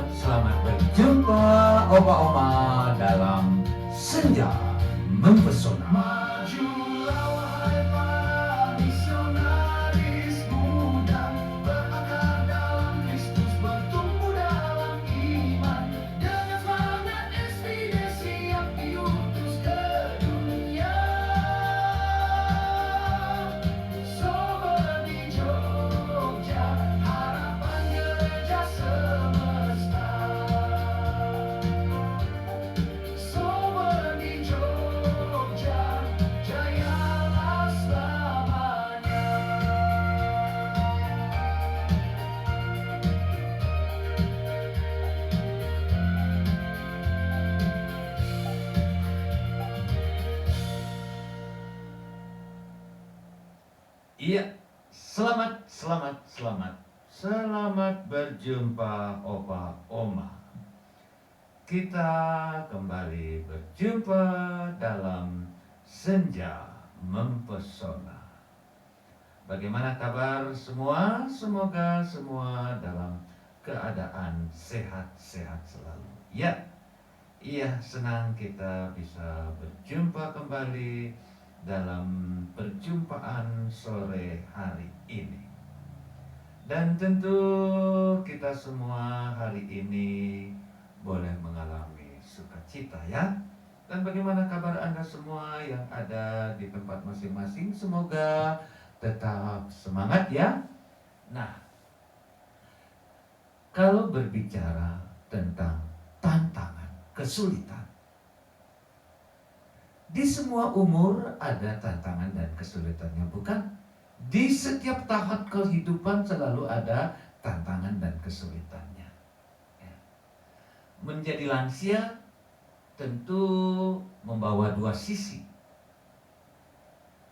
selamat berjumpa Oma-Oma dalam Senja Mempesona. Majulah wahai para misionaris muda, berakar dalam Kristus, bertumbuh dalam iman, dengan semangat SPD siap diutus ke dunia. Sober di Jogja, harapan gereja semesta. Sober di Jogja, jayalah selamanya. Iya, selamat berjumpa Opa Oma. Kita kembali berjumpa dalam Senja Mempesona. Bagaimana kabar semua? Semoga semua dalam keadaan sehat-sehat selalu. Ya, iya, senang kita bisa berjumpa kembali dalam perjumpaan sore hari ini. Dan tentu kita semua hari ini boleh mengalami sukacita ya. Dan bagaimana kabar Anda semua yang ada di tempat masing-masing? Semoga tetap semangat ya. Nah, kalau berbicara tentang tantangan, kesulitan, di semua umur ada tantangan dan kesulitannya, bukan? Di setiap tahap kehidupan selalu ada tantangan dan kesulitannya. Ya. Menjadi lansia tentu membawa dua sisi.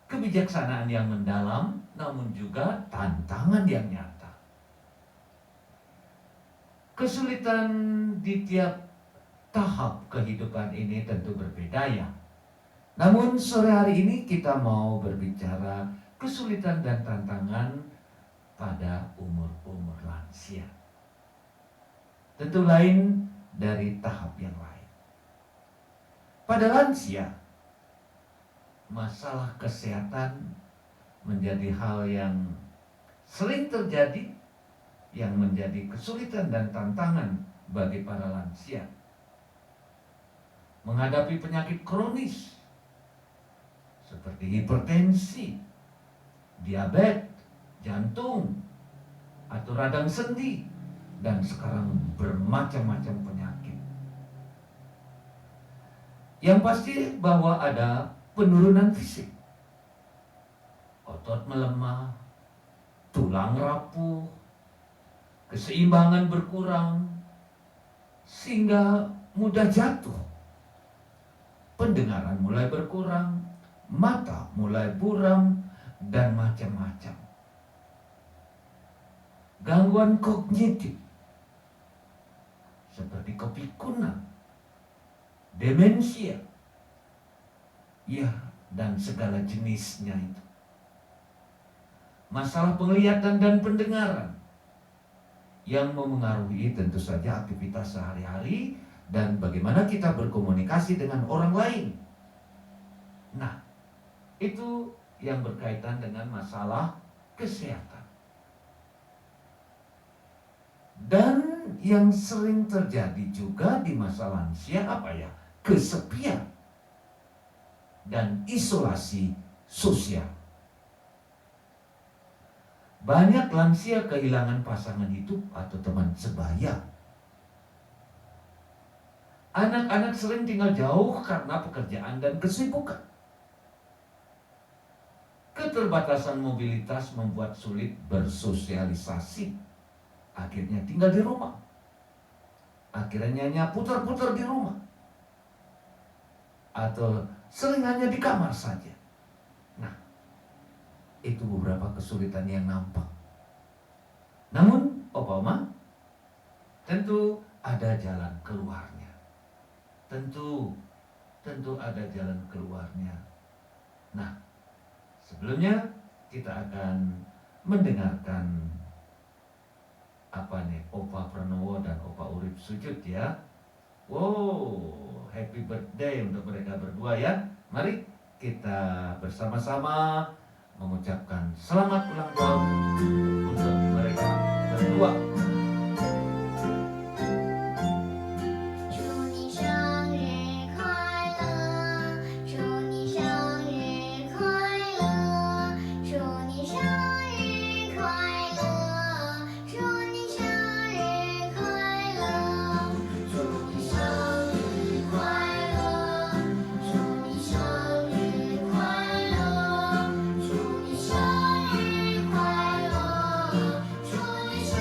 Kebijaksanaan yang mendalam, namun juga tantangan yang nyata. Kesulitan di tiap tahap kehidupan ini tentu berbeda ya. Namun sore hari ini kita mau berbicara kesulitan dan tantangan pada umur-umur lansia. Tentu lain dari tahap yang lain. Pada lansia, masalah kesehatan menjadi hal yang sering terjadi, yang menjadi kesulitan dan tantangan bagi para lansia. Menghadapi penyakit kronis seperti hipertensi, diabetes, jantung, atau radang sendi, dan sekarang bermacam-macam penyakit. Yang pasti bahwa ada penurunan fisik, otot melemah, tulang rapuh, keseimbangan berkurang, sehingga mudah jatuh. Pendengaran mulai berkurang, mata mulai buram, dan macam-macam. Gangguan kognitif seperti kepikunan, demensia, ya, dan segala jenisnya itu. Masalah penglihatan dan pendengaran yang memengaruhi tentu saja aktivitas sehari-hari dan bagaimana kita berkomunikasi dengan orang lain. Nah, itu yang berkaitan dengan masalah kesehatan. Dan yang sering terjadi juga di masa lansia apa ya? Kesepian dan isolasi sosial. Banyak lansia kehilangan pasangan hidup atau teman sebaya. Anak-anak sering tinggal jauh karena pekerjaan dan kesibukan. Keterbatasan mobilitas membuat sulit bersosialisasi. Akhirnya tinggal di rumah. Akhirnya hanya putar-putar di rumah. Atau sering hanya di kamar saja. Nah, itu beberapa kesulitan yang nampak. Namun, Opa Oma, tentu ada jalan keluarnya. Tentu ada jalan keluarnya. Nah, sebelumnya kita akan mendengarkan apa nih, Opa Pranowo dan Opa Urip sujud ya. Wow, happy birthday untuk mereka berdua ya. Mari kita bersama-sama mengucapkan selamat ulang tahun untuk mereka berdua. 祝你生日快乐，祝你生日快乐，祝你生日快乐，祝你生日快乐，祝你生日快乐，祝你生日快乐，祝你生日快乐，祝你生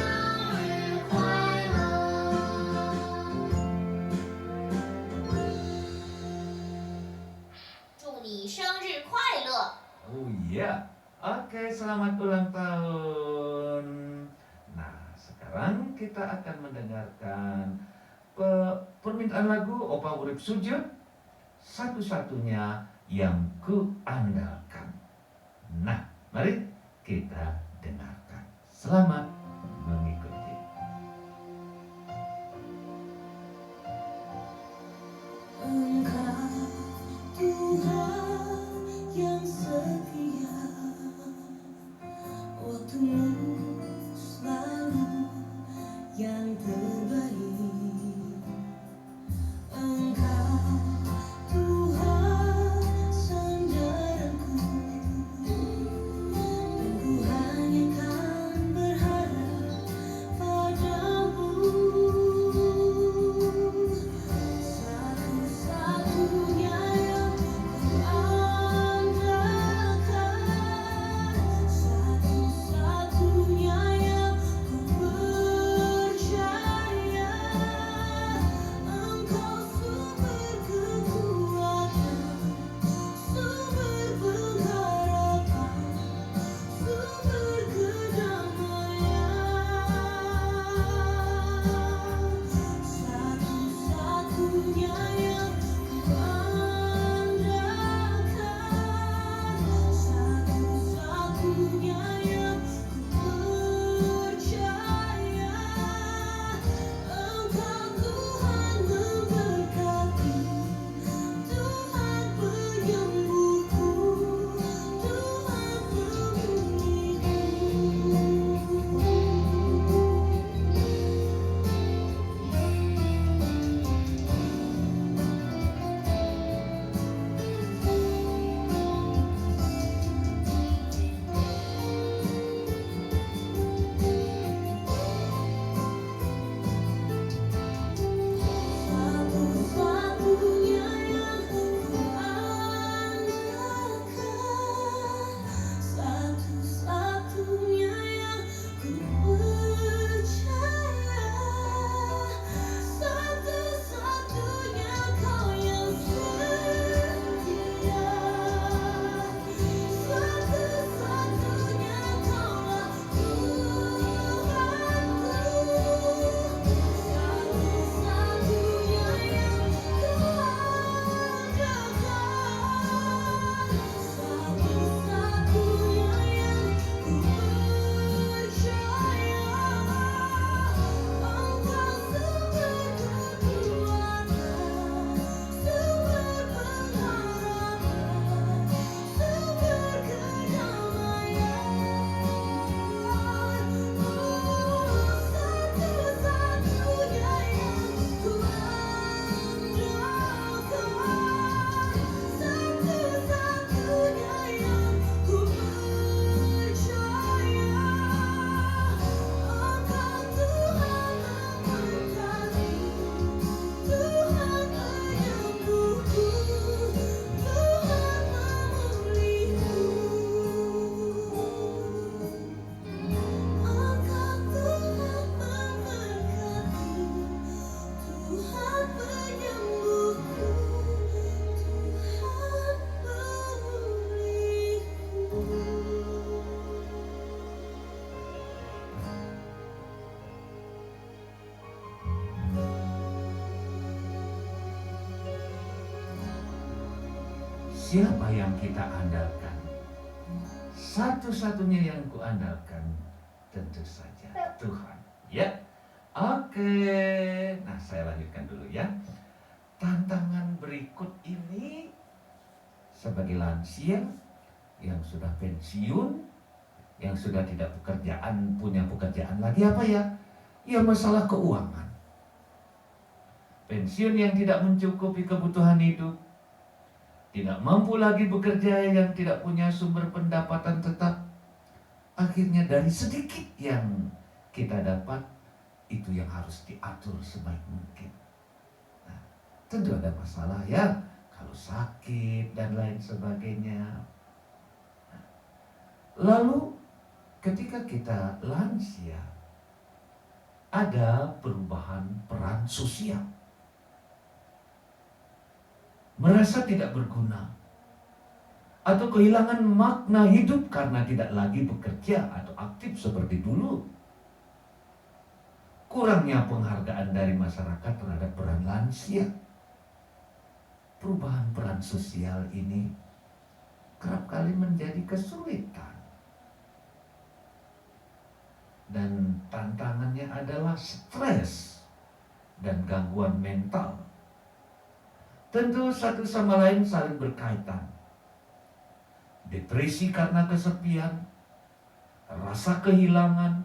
日快乐。 祝你生日快乐！ Oh iya, oke, selamat ulang tahun. Nah, sekarang kita akan mendengarkan permintaan lagu Opa Urip sujud, satu-satunya yang ku andalkan. Nah, mari kita dengarkan. Selamat mengikuti. Engkau Tuhan yang setia, waktumu selalu yang terbaik. Engkau Tuhan sandaranku, dan ku hanya kan berharap padamu. Satu-satunya yang ku andalkan, satu-satunya yang ku percaya. Engkau sumber kekuatan, sumber pengharapan, sumber kedamaian. Satu-satunya yang ku andalkan, satu-satunya yang ku percaya. Engkau Tuhan memberkati, Tuhan penyembuhku, Tuhan satu-satunya yang ku andalkan, satu-satunya yang ku percaya. Satu-satunya Kau yang setia, satu-satunya Kaulah Tuhanku. Satu-satunya yang ku andalkan, satu-satunya yang ku percaya. Engkau sumber kekuatan, sumber pengharapan, sumber kedamaian. Satu-satunya yang ku andalkan, satu-satunya yang ku percaya. Engkau Tuhan memberkati, Tuhan penyembuhku, Tuhan memulihku. Engkau Tuhan memberkati, Tuhan penyembuhku, Tuhan Siapa yang kita andalkan? Satu-satunya yang ku andalkan tentu saja Tuhan. Ya, oke. Nah, saya lanjutkan dulu ya. Tantangan berikut ini sebagai lansia yang sudah pensiun, yang sudah tidak punya pekerjaan lagi apa ya? Ya masalah keuangan. Pensiun yang tidak mencukupi kebutuhan hidup, tidak mampu lagi bekerja, yang tidak punya sumber pendapatan tetap. Akhirnya dari sedikit yang kita dapat, itu yang harus diatur sebaik mungkin. Nah, tentu ada masalah ya, kalau sakit dan lain sebagainya. Lalu ketika kita lansia, ada perubahan peran sosial. Merasa tidak berguna atau kehilangan makna hidup karena tidak lagi bekerja atau aktif seperti dulu. Kurangnya penghargaan dari masyarakat terhadap peran lansia. Perubahan peran sosial ini kerap kali menjadi kesulitan. Dan tantangannya adalah stres dan gangguan mental. Tentu satu sama lain saling berkaitan. Depresi karena kesepian, rasa kehilangan,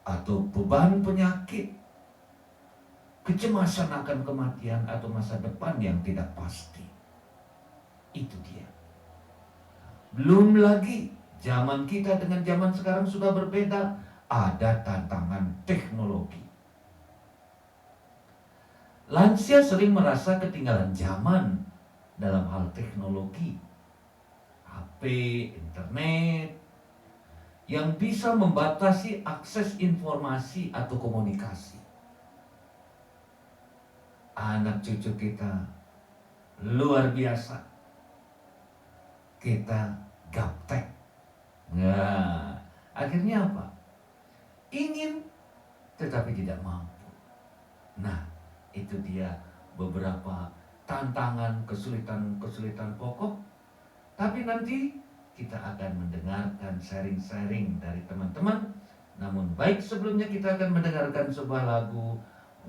atau beban penyakit, kecemasan akan kematian atau masa depan yang tidak pasti. Itu dia. Belum lagi zaman kita dengan zaman sekarang sudah berbeda. Ada tantangan teknologi. Lansia sering merasa ketinggalan zaman dalam hal teknologi, HP, internet, yang bisa membatasi akses informasi atau komunikasi. Anak cucu kita luar biasa. Kita gaptek. Nah, akhirnya apa? Ingin tetapi tidak mampu. Nah, itu dia beberapa tantangan, kesulitan pokok. Tapi nanti kita akan mendengarkan sharing-sharing dari teman-teman. Namun baik sebelumnya kita akan mendengarkan sebuah lagu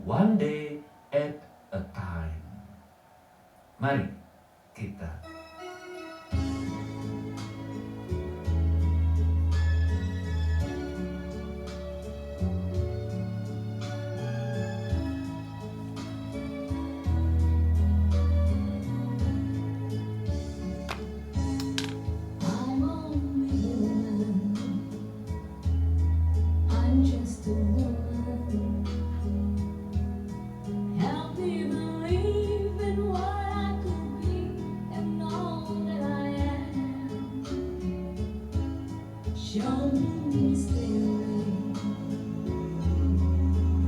One Day at a Time. Mari kita I'm only human. I'm just a woman. Help me believe in what I could be and all that I am. Show me the stairway.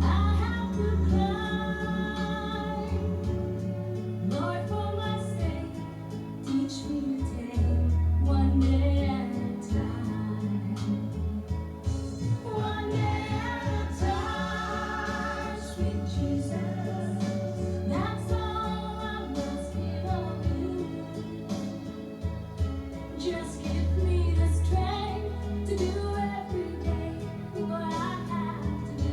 I have to climb. Lord, for my sake, teach me to take one day at a time. One day at a time, sweet Jesus. That's all I'm asking of you. Just give me the strength to do every day what I have to do.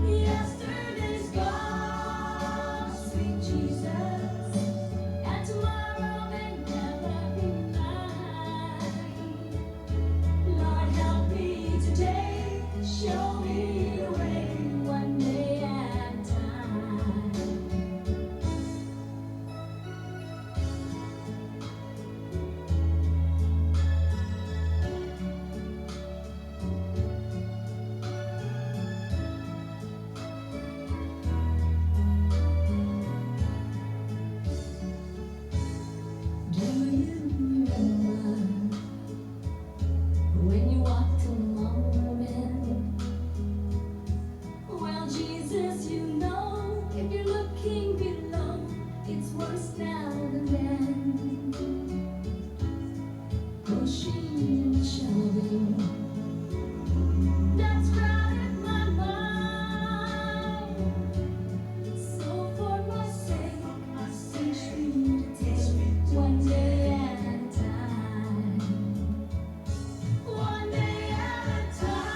Yesterday's gone, sweet Jesus, and tomorrow may never be mine. Lord, help me today, show me the way, one day at a time. Do you remember when you walked among men? Well, Jesus, you know, if you're looking below, it's worse now than then. Pushing and shoving, that's crowded my mind. So for my sake, I teach me to take one day at a time. One day at a time.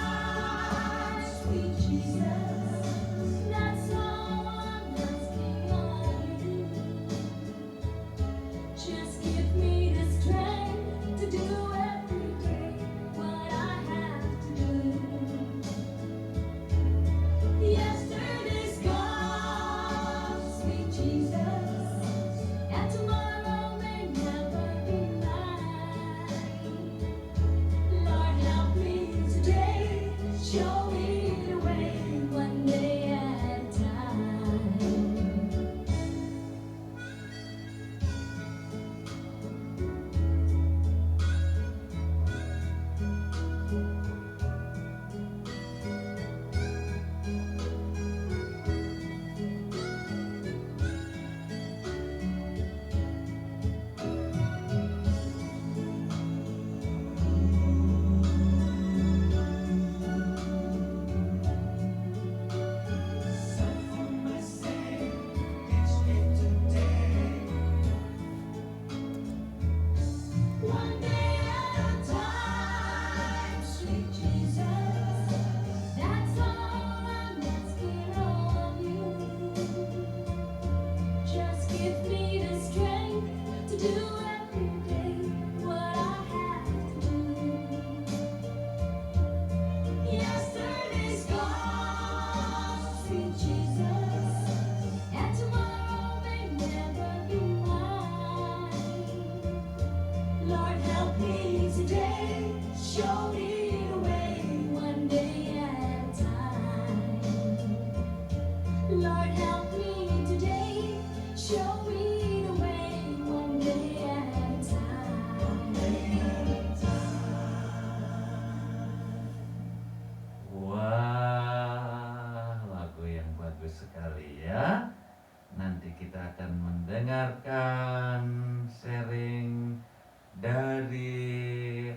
Lord, help me today. Show me the way one day at a time. Wah, lagu yang bagus sekali ya. Nanti kita akan mendengarkan sharing dari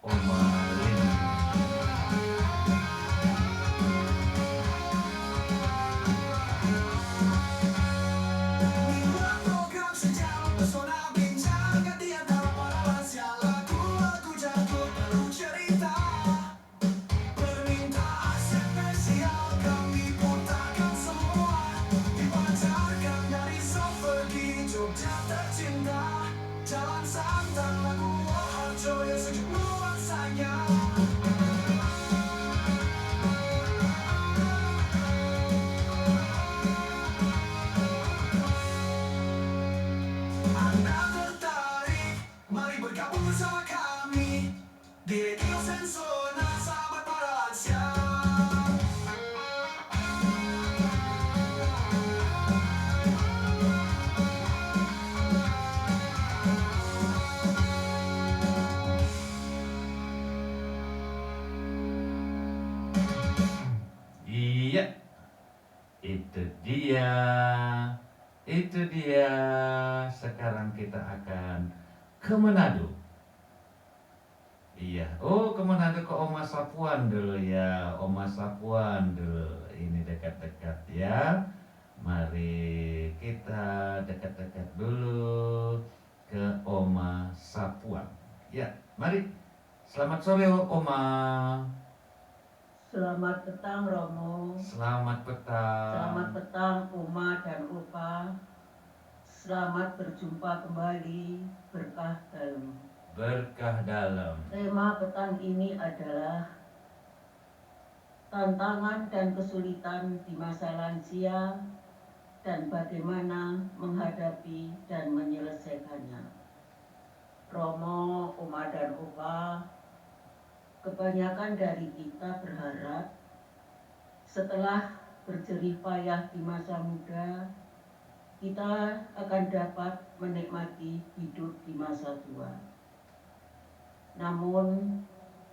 Oma Lini. Inilah program sejauh pesona bincang di antara para lansia, lagu-lagu jadul penuh cerita. Permintaan spesial kami putarkan semua, dipancarkan dari Soferdi Jogja tercinta. Jalan santan lagu Harjo yang sejuk nuansanya. Anda tertarik? Mari bergabung bersama kami di Radio Sensona, sahabat para lansia. Iya, itu dia. Itu dia. Sekarang kita akan ke Manado. Iya, ke Manado, ke Oma Sapuan dulu ya. Oma Sapuan dulu. Ini dekat-dekat ya. Mari kita dekat-dekat dulu ke Oma Sapuan. Ya, mari. Selamat sore Oma. Selamat petang Romo, Selamat petang. selamat petang Oma dan Opa. Selamat berjumpa kembali, berkah dalam. Berkah dalam. Tema petang ini adalah tantangan dan kesulitan di masa lansia dan bagaimana menghadapi dan menyelesaikannya. Romo, Oma dan Opa, kebanyakan dari kita berharap setelah berjerih payah di masa muda, kita akan dapat menikmati hidup di masa tua. Namun,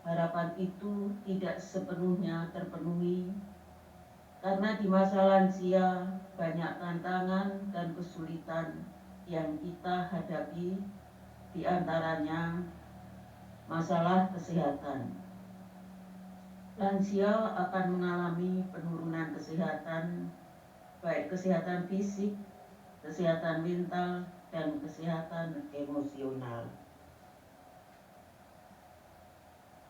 harapan itu tidak sepenuhnya terpenuhi karena di masa lansia banyak tantangan dan kesulitan yang kita hadapi, di antaranya masalah kesehatan. Lansia akan mengalami penurunan kesehatan, baik kesehatan fisik, kesehatan mental, dan kesehatan emosional.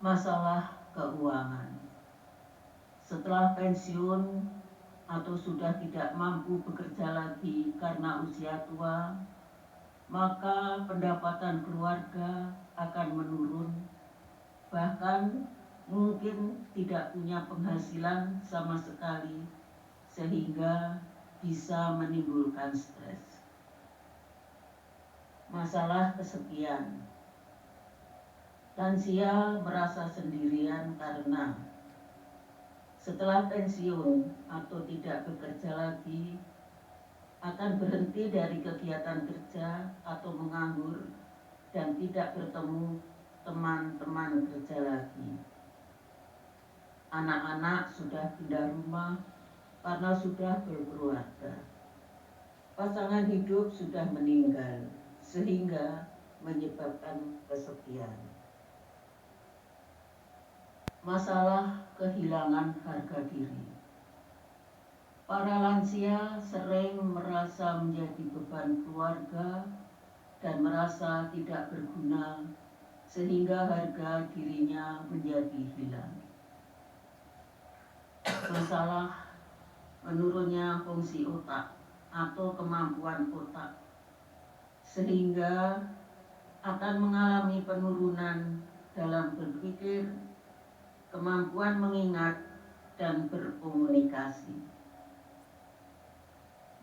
Masalah keuangan. Setelah pensiun atau sudah tidak mampu bekerja lagi karena usia tua, maka pendapatan keluarga akan menurun, bahkan mungkin tidak punya penghasilan sama sekali, sehingga bisa menimbulkan stres. Masalah kesepian. Lansia merasa sendirian karena setelah pensiun atau tidak bekerja lagi, akan berhenti dari kegiatan kerja atau menganggur dan tidak bertemu teman-teman kerja lagi. Anak-anak sudah pindah rumah karena sudah berkeluarga. Pasangan hidup sudah meninggal sehingga menyebabkan kesepian. Masalah kehilangan harga diri. Para lansia sering merasa menjadi beban keluarga dan merasa tidak berguna sehingga harga dirinya menjadi hilang. Masalah menurunnya fungsi otak atau kemampuan otak sehingga akan mengalami penurunan dalam berpikir, kemampuan mengingat, dan berkomunikasi.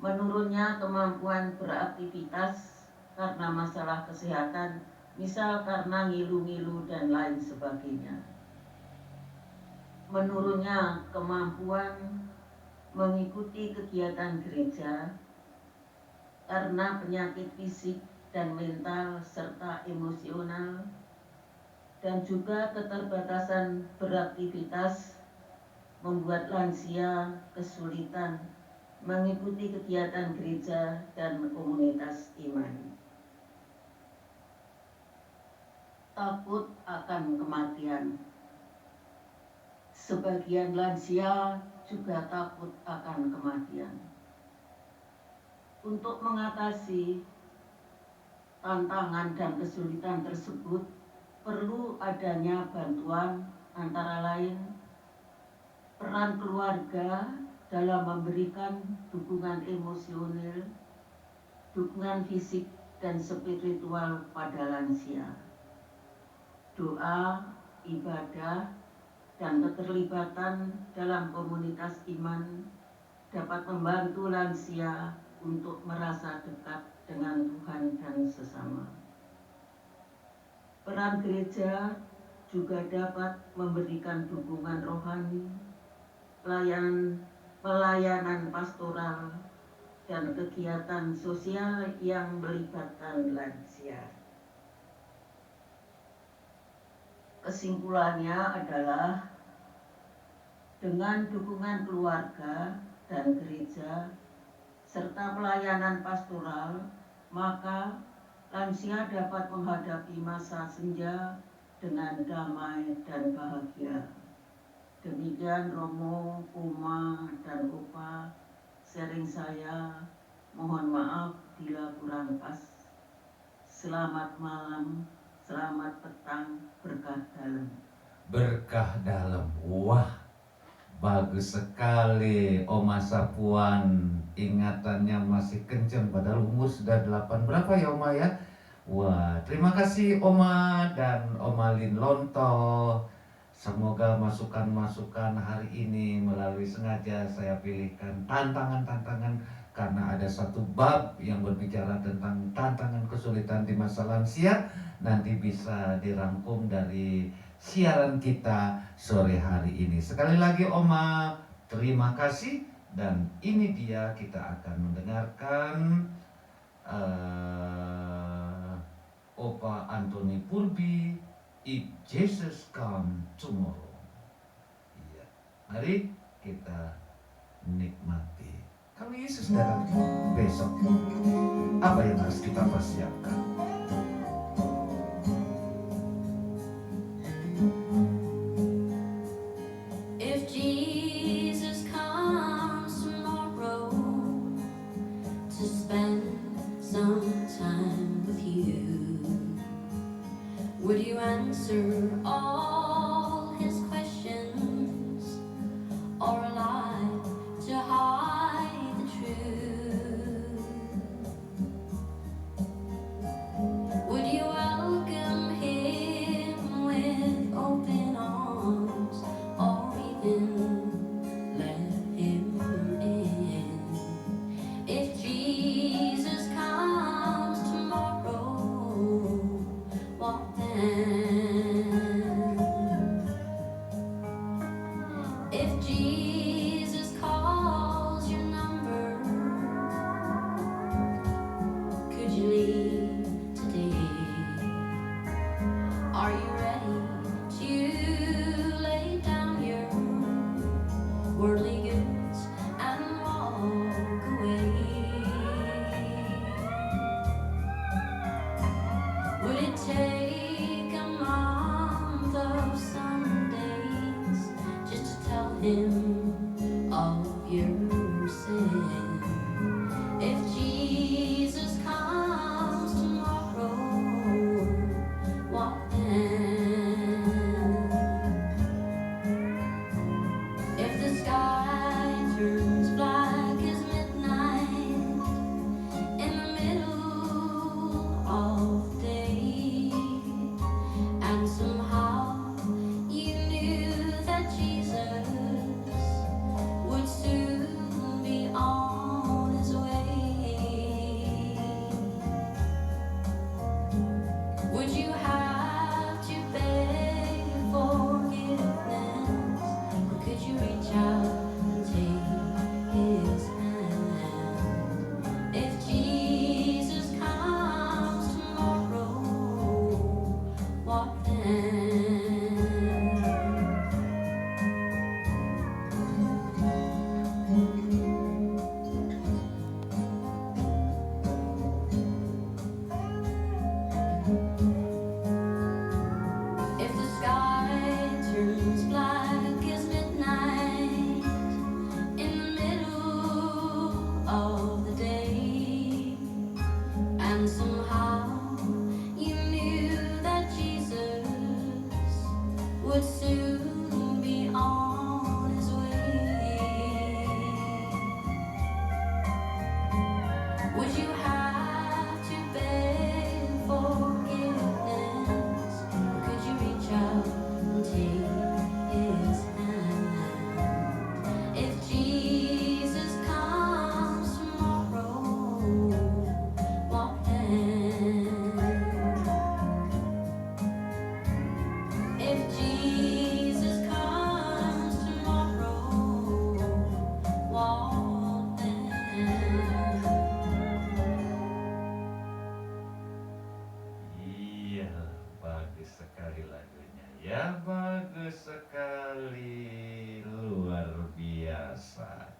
Menurunnya kemampuan beraktivitas karena masalah kesehatan, misal karena ngilu-ngilu dan lain sebagainya. Menurunnya kemampuan mengikuti kegiatan gereja karena penyakit fisik dan mental serta emosional, dan juga keterbatasan beraktivitas membuat lansia kesulitan mengikuti kegiatan gereja dan komunitas iman. Takut akan kematian. Sebagian lansia juga takut akan kematian. Untuk mengatasi tantangan dan kesulitan tersebut, perlu adanya bantuan antara lain peran keluarga dalam memberikan dukungan emosional, dukungan fisik dan spiritual pada lansia. Doa, ibadah, dan keterlibatan dalam komunitas iman dapat membantu lansia untuk merasa dekat dengan Tuhan dan sesama. Peran gereja juga dapat memberikan dukungan rohani, pelayanan pastoral, dan kegiatan sosial yang melibatkan lansia. Kesimpulannya adalah dengan dukungan keluarga dan gereja serta pelayanan pastoral, maka lansia dapat menghadapi masa senja dengan damai dan bahagia. Demikian Romo, Oma, dan Opa sharing saya. Mohon maaf bila kurang pas. Selamat malam, selamat petang, berkah dalam. Berkah dalam. Wah, bagus sekali Oma Sapuan. Ingatannya masih kenceng padahal umur sudah 8 berapa ya Oma ya? Wah, terima kasih Oma dan Oma Lin Lonto. Semoga masukan-masukan hari ini melalui sengaja saya pilihkan tantangan-tantangan, karena ada satu bab yang berbicara tentang tantangan kesulitan di masa lansia, nanti bisa dirangkum dari siaran kita sore hari ini. Sekali lagi Oma, terima kasih, dan ini dia kita akan mendengarkan Opa Anthony Purbi, If Jesus Come Tomorrow. Iya, mari kita nikmati. Kalau Yesus datang besok, apa yang harus kita persiapkan? If Jesus comes tomorrow to spend some time with you, would you answer all his questions, or lie to hide the truth?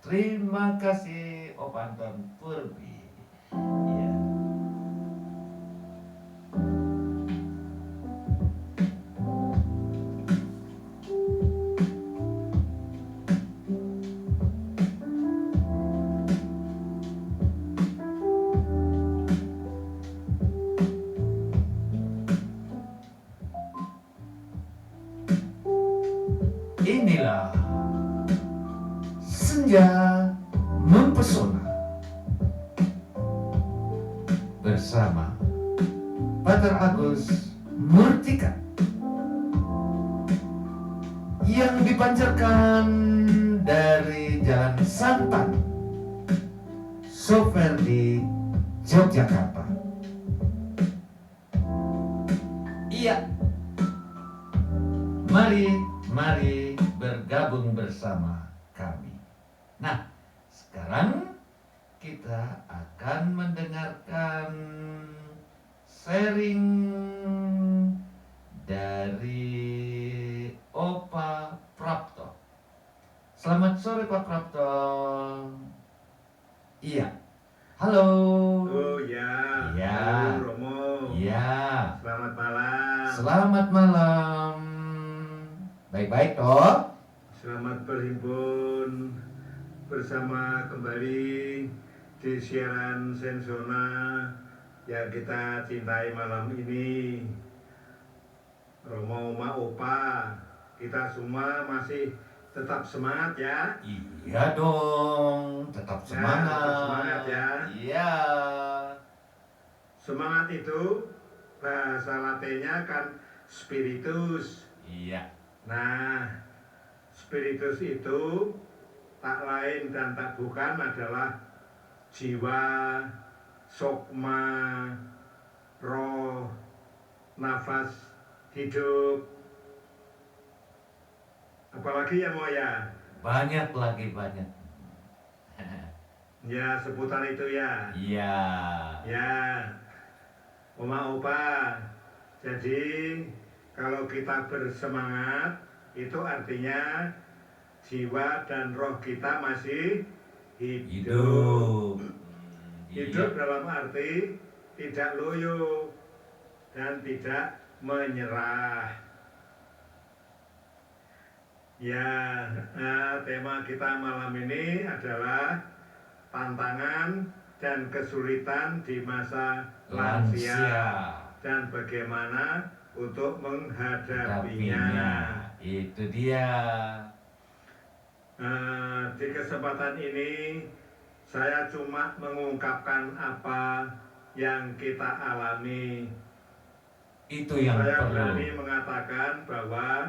Terima kasih Opa Anton Purbi. Ya. Inilah senja mempesona bersama Pater Agus Murtika yang dipancarkan dari Jalan Santan, Soferdi, Yogyakarta. Iya, mari bergabung bersama kami. Nah, sekarang kita akan mendengarkan sharing dari Opa Prapto. Selamat sore Pak Prapto. Iya. Halo. Oh ya, Ya. Halo Romo. Ya. Selamat malam. Selamat malam. Baik-baik toh? Selamat berhimpun bersama kembali di siaran Sensona yang kita cintai malam ini. Romo, Oma, Opa, kita semua masih tetap semangat ya. Iya dong, tetap semangat. tetap semangat ya. Iya. Semangat itu bahasa latinnya kan spiritus. Iya. Nah, spiritus itu tak lain dan tak bukan adalah jiwa, sukma, roh, nafas hidup. Apalagi ya Moya? Banyak lagi banyak. Ya seputar itu ya. Iya. Ya, Oma Opa. Jadi kalau kita bersemangat itu artinya jiwa dan roh kita masih hidup. Hidup dalam arti tidak loyo dan tidak menyerah. Ya, tema kita malam ini adalah tantangan dan kesulitan di masa lansia dan bagaimana untuk menghadapinya. Itu dia. Di kesempatan ini saya cuma mengungkapkan apa yang kita alami. Itu yang Saya perlu. berani mengatakan bahwa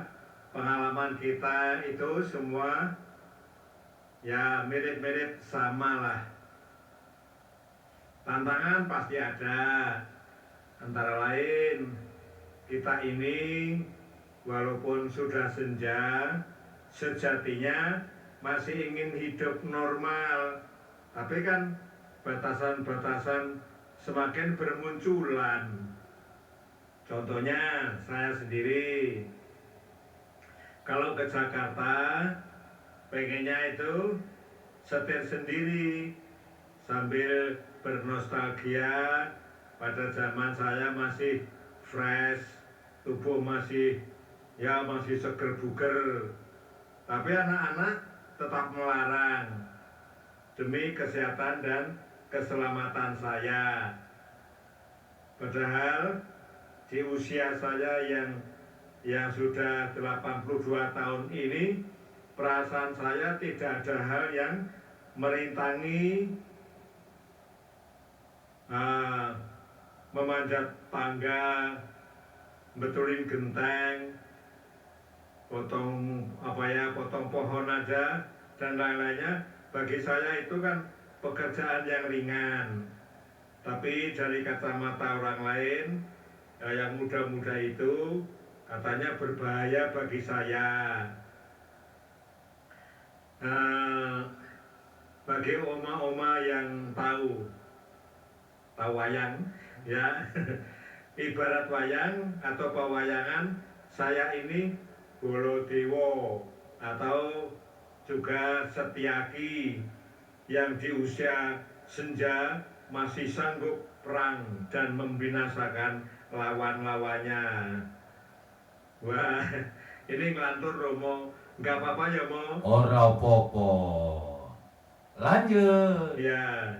pengalaman kita itu semua ya mirip-mirip sama lah. Tantangan pasti ada. Antara lain kita ini walaupun sudah senja, sejatinya masih ingin hidup normal. Tapi kan batasan-batasan semakin bermunculan. Contohnya saya sendiri kalau ke Jakarta pengennya itu setir sendiri sambil bernostalgia pada zaman saya masih fresh, tubuh masih seger buger. Tapi anak-anak tetap melarang demi kesehatan dan keselamatan saya. Padahal di usia saya yang sudah 82 tahun ini, perasaan saya tidak ada hal yang merintangi memanjat tangga, betulin genteng, potong pohon aja dan lain-lainnya. Bagi saya itu kan pekerjaan yang ringan. Tapi dari kacamata orang lain, yang muda-muda itu katanya berbahaya bagi saya. Bagi oma-oma yang tahu wayang, ya, ibarat wayang atau pewayangan, saya ini Bolodewo atau juga Setiaki yang di usia senja masih sanggup perang dan membinasakan lawan-lawannya. Wah, ini ngelantur Romo, nggak apa-apa ya Mo? Ora popo. Lanjut. Ya,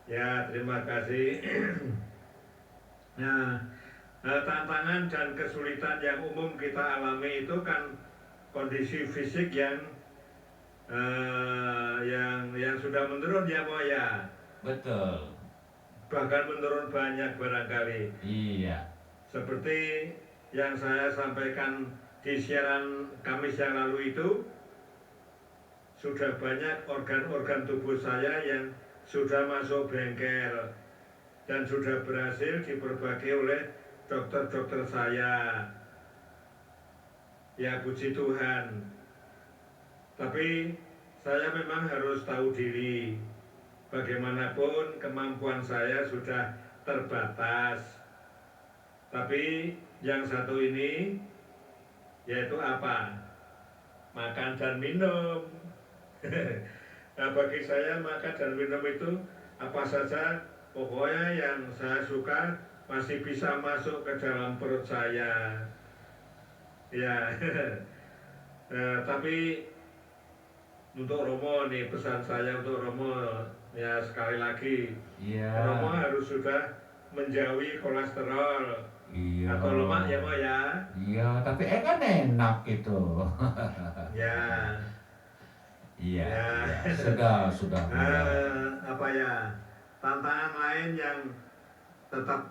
ya terima kasih. Nah, tantangan dan kesulitan yang umum kita alami itu kan kondisi fisik yang sudah menurun ya Mo ya. Betul. Bahkan menurun banyak barangkali. Iya. Seperti yang saya sampaikan di siaran Kamis yang lalu itu, sudah banyak organ-organ tubuh saya yang sudah masuk bengkel dan sudah berhasil diperbaiki oleh dokter-dokter saya. Ya puji Tuhan. Tapi saya memang harus tahu diri. Bagaimanapun kemampuan saya sudah terbatas. Tapi yang satu ini yaitu apa? Makan dan minum. Nah, bagi saya makan dan minum itu apa saja, pokoknya yang saya suka masih bisa masuk ke dalam perut saya. Ya, tapi untuk Romo nih, pesan saya untuk Romo ya sekali lagi, Iya. Romo harus sudah menjauhi kolesterol Iya. atau lemak ya Mo ya. Iya, tapi kan enak itu. Ya. Iya. Ya. Iya. Sudah. Apa ya, tantangan lain yang tetap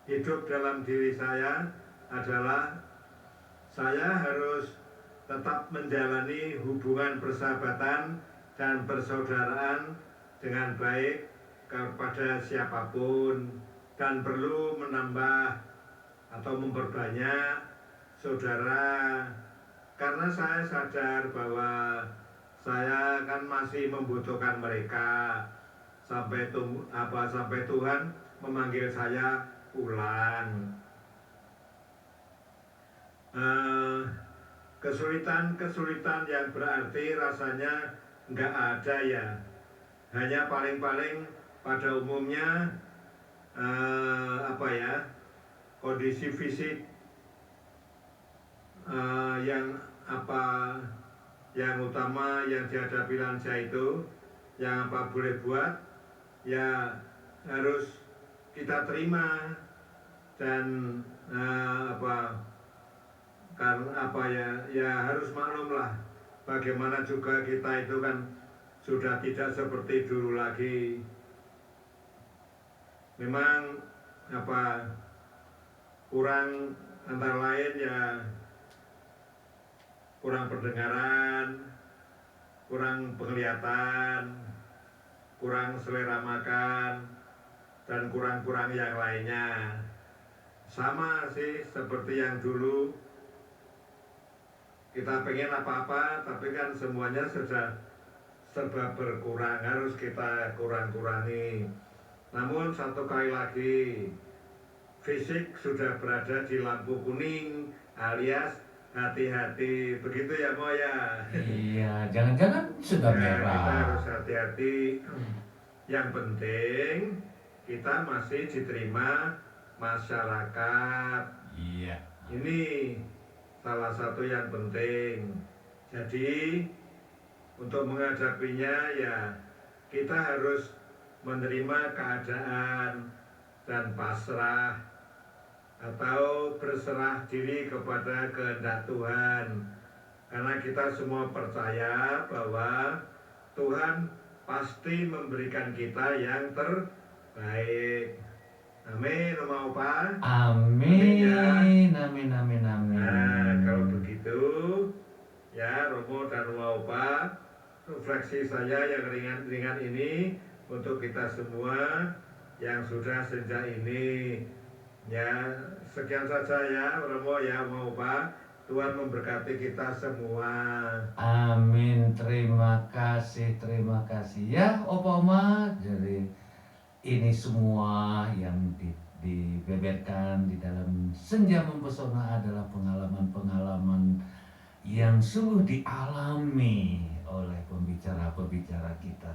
hidup dalam diri saya adalah saya harus tetap menjalani hubungan persahabatan dan persaudaraan dengan baik kepada siapapun dan perlu menambah atau memperbanyak saudara karena saya sadar bahwa saya kan masih membutuhkan mereka sampai Tuhan memanggil saya pulang. Kesulitan yang berarti rasanya nggak ada ya. Hanya paling-paling pada umumnya kondisi fisik yang utama yang dihadapi lansia itu, yang apa boleh buat ya harus kita terima dan harus maklum lah bagaimana juga kita itu kan sudah tidak seperti dulu lagi. Memang kurang antara lain ya kurang pendengaran, kurang penglihatan, kurang selera makan, dan kurang-kurang yang lainnya. Sama sih seperti yang dulu. Kita pengen apa-apa, tapi kan semuanya sudah serba berkurang, harus kita kurang-kurangi. Namun satu kali lagi, fisik sudah berada di lampu kuning, alias hati-hati. Begitu ya Mo ya? Iya, jangan-jangan sudah Kita merah. harus hati-hati. Yang penting kita masih diterima masyarakat. Iya. Ini salah satu yang penting. Jadi untuk menghadapinya ya kita harus menerima keadaan dan pasrah atau berserah diri kepada kehendak Tuhan. Karena kita semua percaya bahwa Tuhan pasti memberikan kita yang terbaik. Amin, mau Pak? Amin, amin, amin, amin. Nah, kalau begitu, ya Romo dan Romo Opa, refleksi saya yang ringan-ringan ini untuk kita semua yang sudah sejak ini. Ya, sekian saja ya Romo ya Romo Opa. Tuhan memberkati kita semua. Amin, terima kasih ya Opa Oma. Jadi ini semua yang dibeberkan di dalam Senja Mempesona adalah pengalaman-pengalaman yang sungguh dialami oleh pembicara-pembicara kita.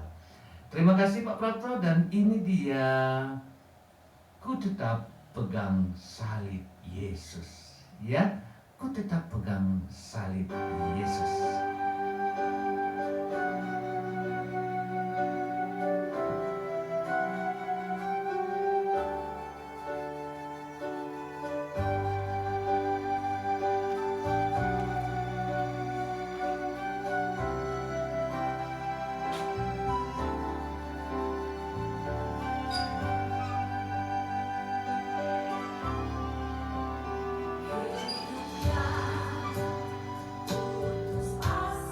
Terima kasih Pak Prapto, dan ini dia ku tetap pegang salib Yesus. Ya, ku tetap pegang salib Yesus. Putus asa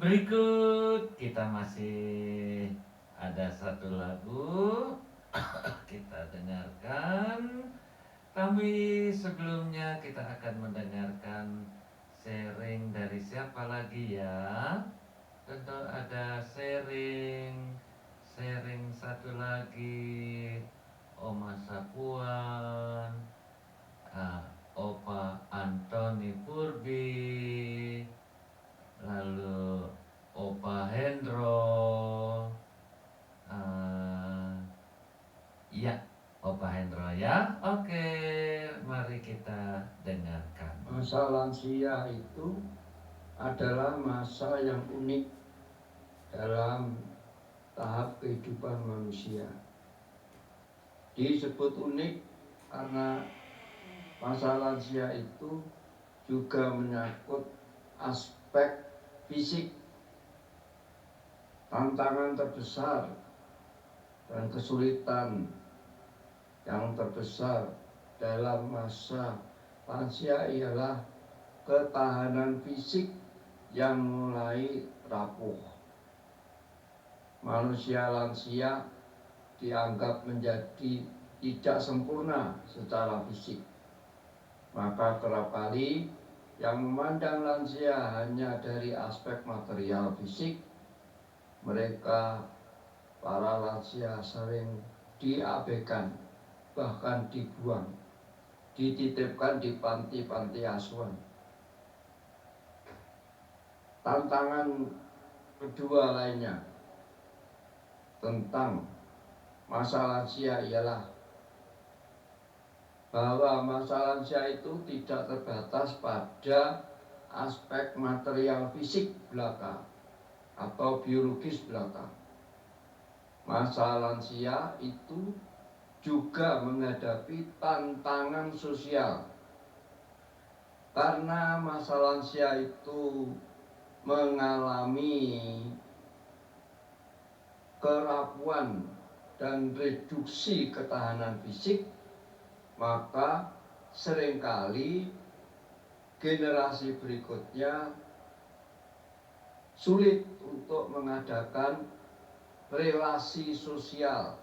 Berikut kita masih ada satu lagu kita dengarkan. Tapi sebelumnya kita akan mendengarkan sharing dari siapa lagi ya? Tentu ada sharing satu lagi, Oma Sapuan, Opa Antoni Purbi, lalu Opa Hendro, ya Opa Hendro ya. Oke, mari kita dengarkan. Masa lansia itu adalah masa yang unik dalam tahap kehidupan manusia. Disebut unik karena masa lansia itu juga menyangkut aspek fisik. Tantangan terbesar dan kesulitan yang terbesar dalam masa lansia ialah ketahanan fisik yang mulai rapuh. Manusia lansia dianggap menjadi tidak sempurna secara fisik. Maka kerap kali yang memandang lansia hanya dari aspek material fisik, mereka para lansia sering diabaikan, bahkan dibuang, dititipkan di panti-panti asuhan. Tantangan kedua lainnya tentang masa lansia ialah bahwa masa lansia itu tidak terbatas pada aspek material fisik belaka atau biologis belaka. Masa lansia itu juga menghadapi tantangan sosial karena masa lansia itu mengalami kerapuan dan reduksi ketahanan fisik, maka seringkali generasi berikutnya sulit untuk mengadakan relasi sosial,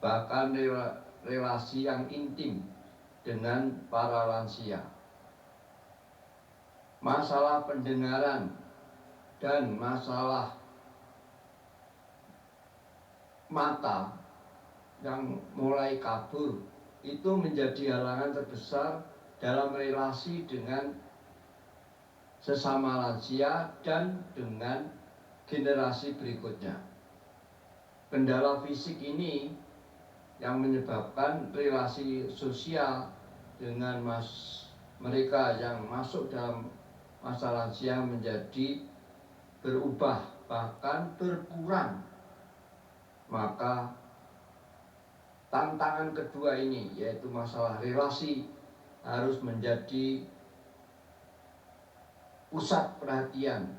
bahkan relasi yang intim dengan para lansia. Masalah pendengaran dan masalah mata yang mulai kabur itu menjadi halangan terbesar dalam relasi dengan sesama lansia dan dengan generasi berikutnya. Kendala fisik ini yang menyebabkan relasi sosial dengan mereka yang masuk dalam masa lansia menjadi berubah, bahkan berkurang. Maka tantangan kedua ini, yaitu masalah relasi, harus menjadi pusat perhatian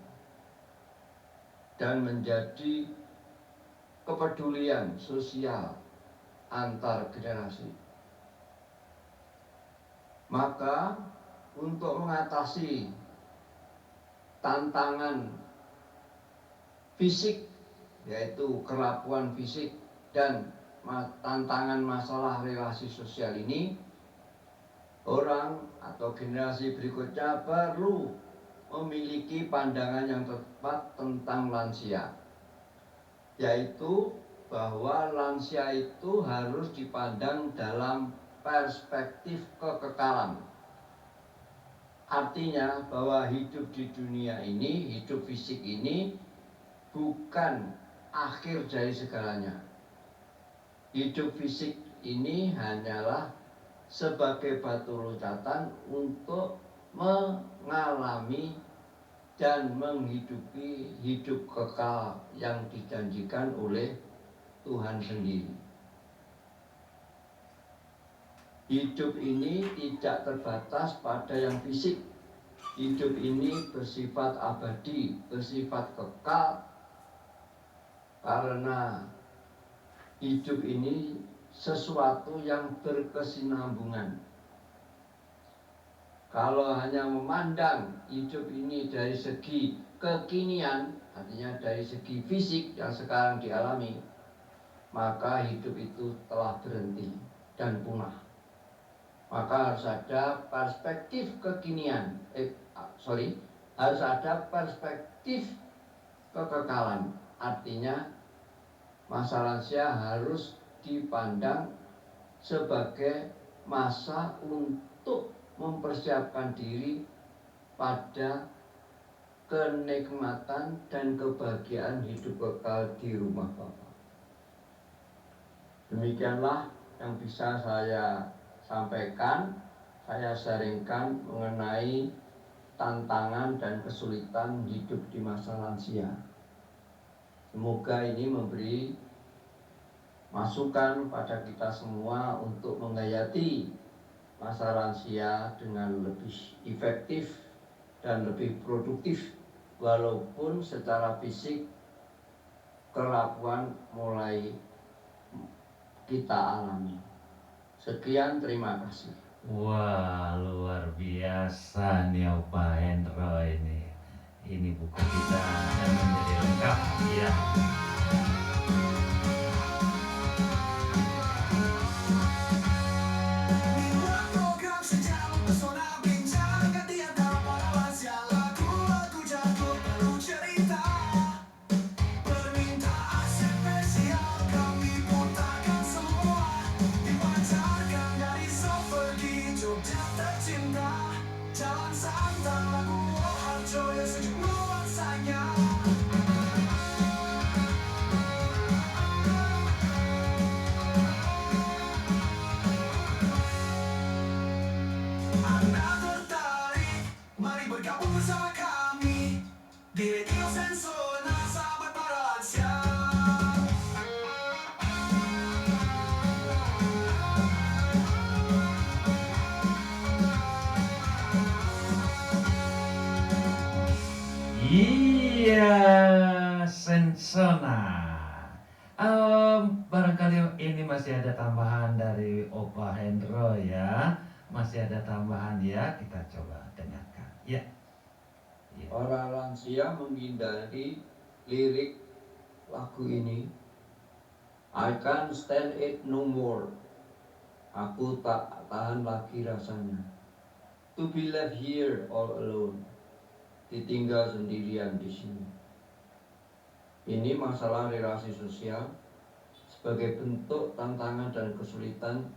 dan menjadi kepedulian sosial antar generasi. Maka untuk mengatasi tantangan fisik, yaitu kerapuan fisik dan tantangan masalah relasi sosial ini, orang atau generasi berikutnya perlu memiliki pandangan yang tepat tentang lansia, yaitu bahwa lansia itu harus dipandang dalam perspektif kekekalan. Artinya bahwa hidup di dunia ini, hidup fisik ini bukan akhir dari segalanya. Hidup fisik ini hanyalah sebagai batu loncatan untuk mengalami dan menghidupi hidup kekal yang dijanjikan oleh Tuhan sendiri. Hidup ini tidak terbatas pada yang fisik. Hidup ini bersifat abadi, bersifat kekal, karena hidup ini sesuatu yang berkesinambungan. Kalau hanya memandang hidup ini dari segi kekinian, artinya dari segi fisik yang sekarang dialami, maka hidup itu telah berhenti dan punah. Maka harus ada perspektif kekinian, harus ada perspektif kekekalan. Artinya masa lansia harus dipandang sebagai masa untuk mempersiapkan diri pada kenikmatan dan kebahagiaan hidup kekal di rumah Bapa. Demikianlah yang bisa saya sampaikan, saya sharingkan mengenai tantangan dan kesulitan hidup di masa lansia. Semoga ini memberi masukan pada kita semua untuk menghayati masa lansia dengan lebih efektif dan lebih produktif, walaupun secara fisik kerapuan mulai kita alami. Sekian, terima kasih. Wah, luar biasa nih Opa Hendro ini. Ini buku kita akan menjadi lengkap ya. Buat program sejam pesona bincang ganti antara para lansia, lagu-lagu jadul baru cerita. Permintaan spesial kami putarkan semua, dipancarkan dari Soferdi Jogja tercinta. Jalan santai lagu Harjo yang sejuk nuansanya. Anda tertarik? Mari bergabung bersama kami di Radio Sensona, sahabat para lansia. Iya, Sensona. Barangkali ini masih ada tambahan dari Opa Hendro ya. Masih ada tambahan ya, kita coba dengarkan. Ya. Para lansia menghindari lirik lagu ini. I can't stand it no more. Aku tak tahan lagi rasanya. To be left here all alone. Ditinggal sendirian di sini. Ini masalah relasi sosial sebagai bentuk tantangan dan kesulitan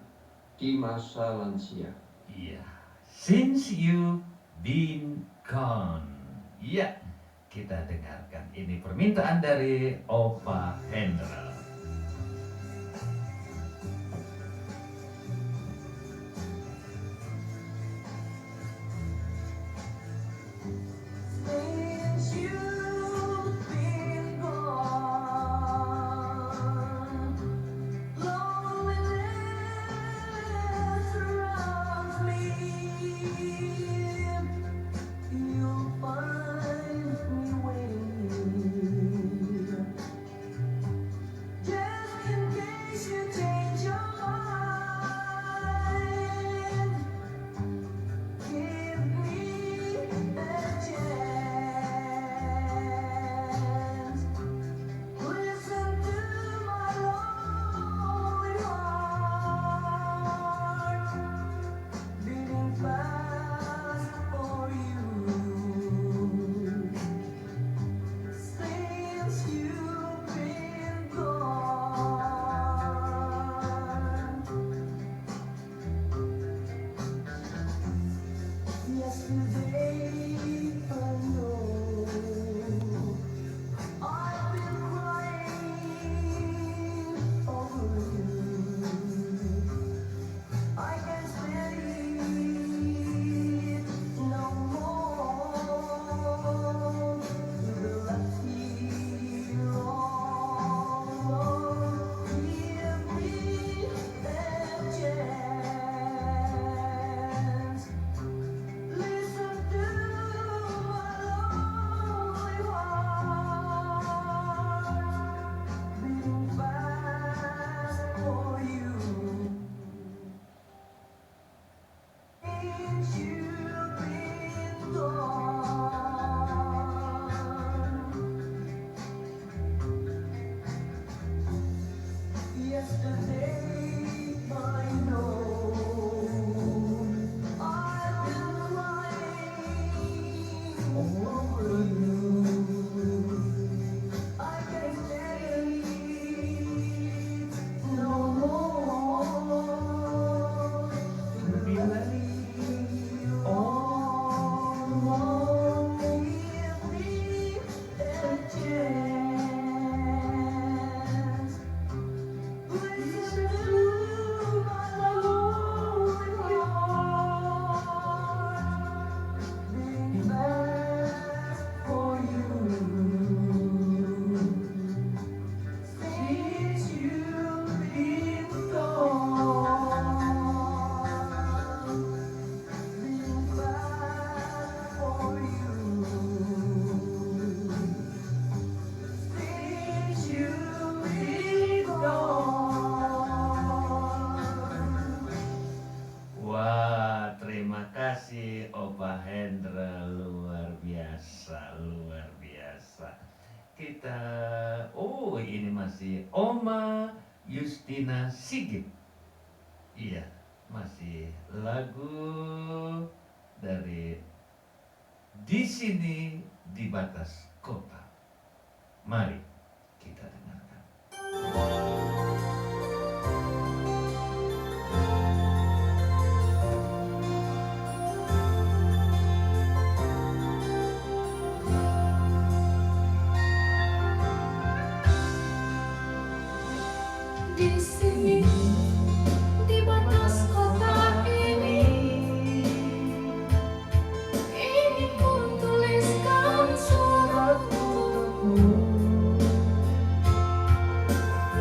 di masa lansia. Iya. Since you been gone. Ya, kita dengarkan. Ini permintaan dari Opa Hendro. Since you've been gone, loneliness surrounds me. You'll find me waiting, just in case you change your mind. Give me a chance. Listen to my lonely heart beating fast for you. Since you've been gone, yesterday I know I've been crying over you. I can't stand it no more. You're left here all alone. Give me a chance. Listen to Opa Hendra, luar biasa, luar biasa. Kita, oh ini masih Oma Justina Sigit. Iya, masih lagu dari Di Sini di Batas Kota. Mari kita dengarkan. Di sini, di batas kota ini ku tuliskan surat untukmu.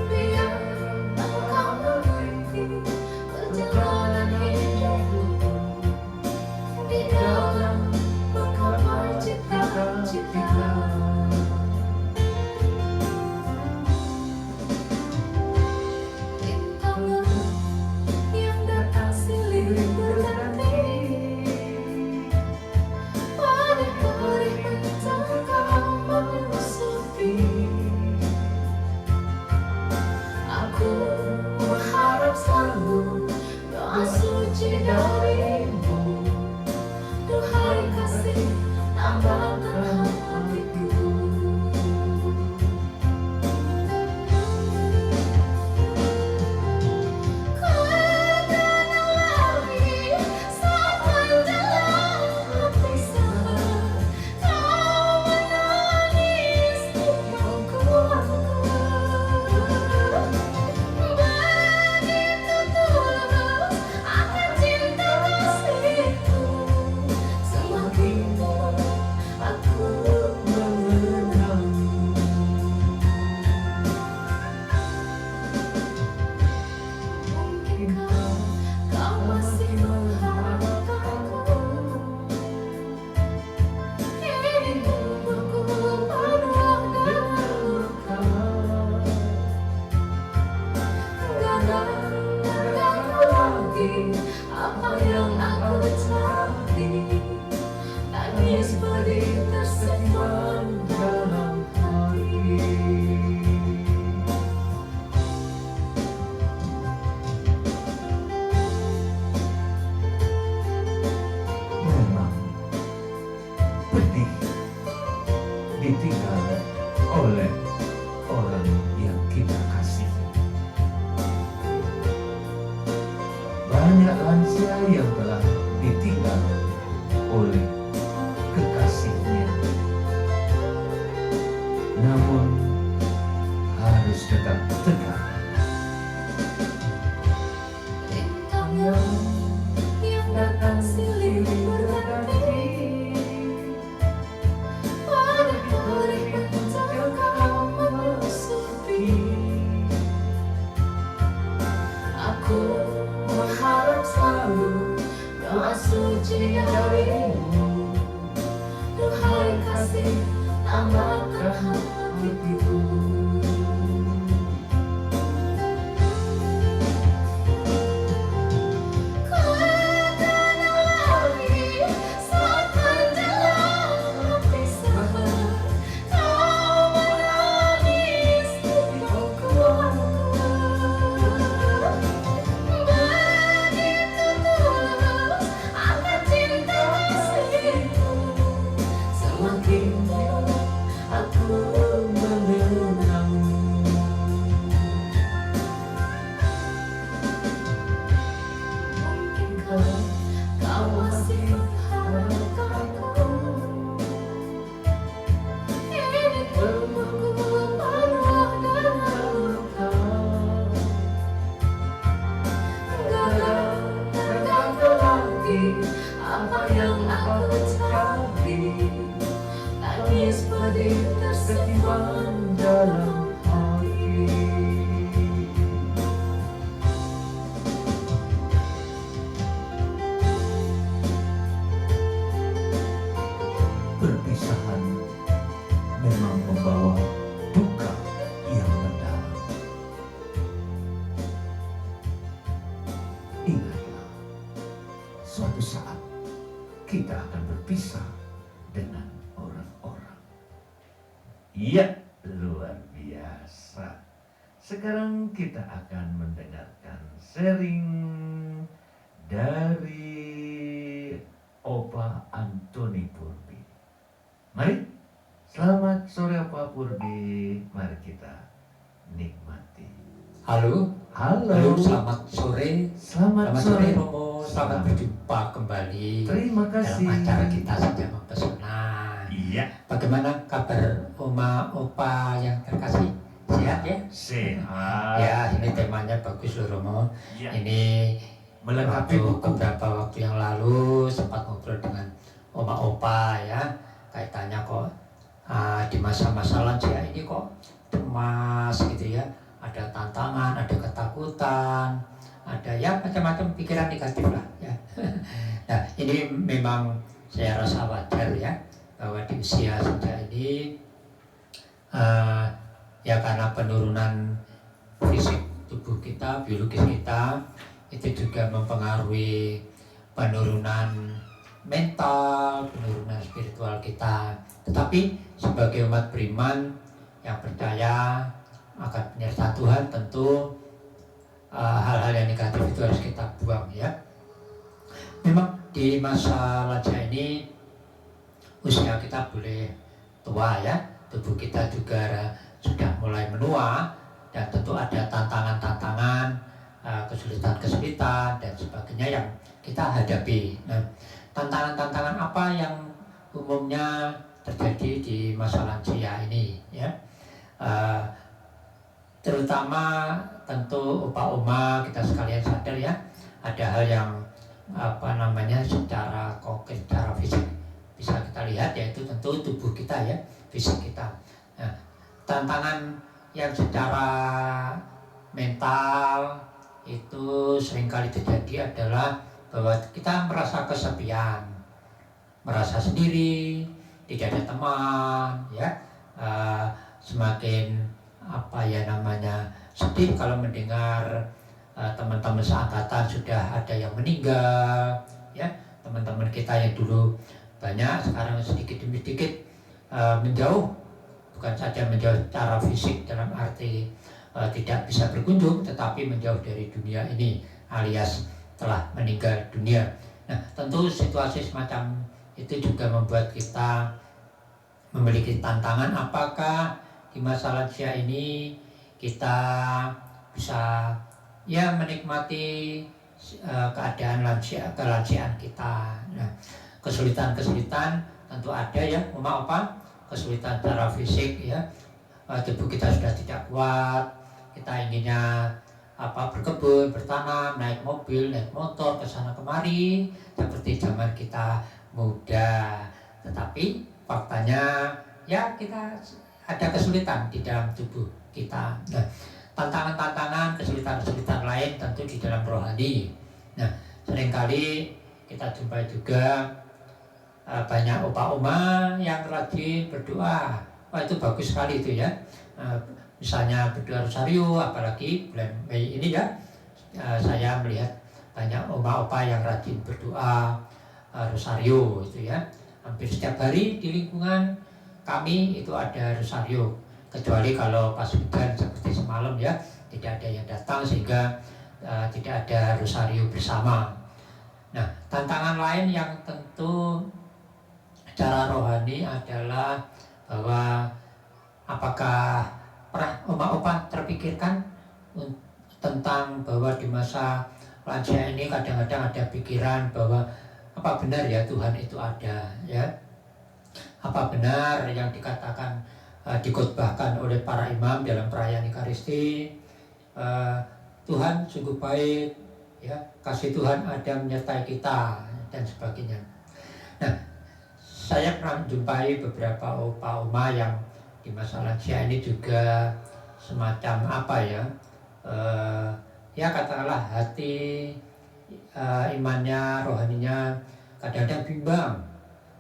Biar engkau mengerti perjalanan hidupku di dalam menggapai cita-cita. Rintangan yang datang silih berganti pada hari engkau menyusupi. Aku berharap selalu doa suci darimu. Duhai kasih, tambahkan hatiku. Kau masih mengharapkanku. Ini umurku penuh dengan luka. Gagal lagi apa yang aku cari. Tangis pedih tersimpan dalam hati. Memang pedih ditinggal oleh orang yang kita kasihi. Banyak lansia yang telah ditinggal oleh kekasihnya, namun harus tetap tegar. Rintangan yang datang silih berganti pada hari engkau menyusupi. Aku berharap selalu doa suci darimu. Duhai kasih, tambahkan hatiku. Aku mengenang. Mungkinkah kau masih mengharapkanku? Ini umurku penuh dengan luka. Gagal lagi apa yang aku cari. Tangis pedih tersimpan dalam hati. Perpisahan memang membawa duka yang mendalam. Ingatlah, suatu saat kita kita akan berpisah dengan orang-orang. Iya, luar biasa. Sekarang kita akan mendengarkan sharing dari Opa Antoni Purbi. Mari, selamat sore Opa Purbi. Mari kita nikmati. Halo, Halo, selamat sore. selamat Selamat sore sore. Romo, selamat berjumpa kembali Terima dalam kasih. acara kita Senja Mempesona. Iya, Bagaimana kabar Oma Opa yang terkasih? Sehat ya? sehat. Ya, ini temanya bagus loh Romo. Ya, Ini melengkapi buku. beberapa waktu yang lalu sempat ngobrol dengan Oma Opa ya. Kaitannya kok di masa-masa lansia ini kok cemas gitu ya. Ada tantangan, ada ketakutan, ada ya macam-macam pikiran negatif lah ya. Nah ini memang saya rasa wajar ya bahwa di usia senja ini ya karena penurunan fisik tubuh kita, biologis kita itu juga mempengaruhi penurunan mental, penurunan spiritual kita. Tetapi sebagai umat beriman yang percaya akan penyertaan Tuhan, tentu hal-hal yang negatif itu harus kita buang ya. Memang di masa lansia ini usia kita boleh tua ya, tubuh kita juga sudah mulai menua dan tentu ada tantangan-tantangan, kesulitan-kesulitan dan sebagainya yang kita hadapi. Nah, tantangan-tantangan apa yang umumnya terjadi di masa lansia ini ya? Terutama tentu Opa Oma kita sekalian sadar ya, ada hal yang secara konkret, secara fisik bisa kita lihat, yaitu tentu tubuh kita ya, fisik kita. Nah, tantangan yang secara mental itu seringkali terjadi adalah bahwa kita merasa kesepian, merasa sendiri, tidak ada teman ya, semakin sedih kalau mendengar teman-teman seangkatan sudah ada yang meninggal ya, teman-teman kita yang dulu banyak sekarang sedikit demi sedikit menjauh, bukan saja menjauh secara fisik dalam arti tidak bisa berkunjung, tetapi menjauh dari dunia ini alias telah meninggal dunia. Nah tentu situasi semacam itu juga membuat kita memiliki tantangan, apakah di masa lansia ini kita bisa ya menikmati keadaan kelansiaan kita. Nah, kesulitan-kesulitan tentu ada ya, apa kesulitan secara fisik ya, tubuh kita sudah tidak kuat, kita inginnya berkebun, bertanam, naik mobil, naik motor ke sana kemari seperti zaman kita muda, tetapi faktanya ya kita ada kesulitan di dalam tubuh kita. Nah, tantangan-tantangan, kesulitan-kesulitan lain tentu di dalam rohani. Nah, seringkali kita jumpai juga banyak Opa Oma yang rajin berdoa. Wah, itu bagus sekali itu ya. Misalnya berdoa rosario, apalagi bulan Mei ini ya, saya melihat banyak Opa yang rajin berdoa rosario itu ya. Hampir setiap hari di lingkungan kami itu ada rosario, kecuali kalau pas hujan seperti semalam ya, tidak ada yang datang sehingga tidak ada rosario bersama. Nah, tantangan lain yang tentu secara rohani adalah bahwa apakah pernah Oma-Opa terpikirkan tentang bahwa di masa lansia ini kadang-kadang ada pikiran bahwa apa benar ya Tuhan itu ada ya? Apa benar yang dikatakan dikhotbahkan oleh para imam dalam perayaan Ekaristi, Tuhan sungguh baik ya, kasih Tuhan ada menyertai kita dan sebagainya. Nah, saya pernah menjumpai beberapa Opa Oma yang di masa lansia ini juga semacam ya katakanlah hati imannya, rohaninya kadang-kadang bimbang.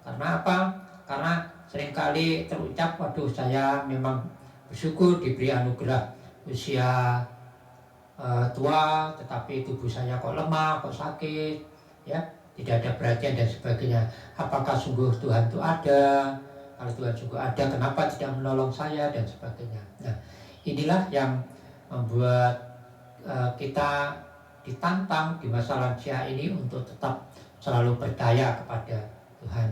Karena apa? Karena seringkali terucap, waduh saya memang bersyukur diberi anugerah usia tua, tetapi tubuh saya kok lemah, kok sakit ya, tidak ada perhatian dan sebagainya. Apakah sungguh Tuhan itu ada? Kalau Tuhan sungguh ada, kenapa tidak menolong saya dan sebagainya. Nah, inilah yang membuat kita ditantang di masa lansia ini untuk tetap selalu percaya kepada Tuhan.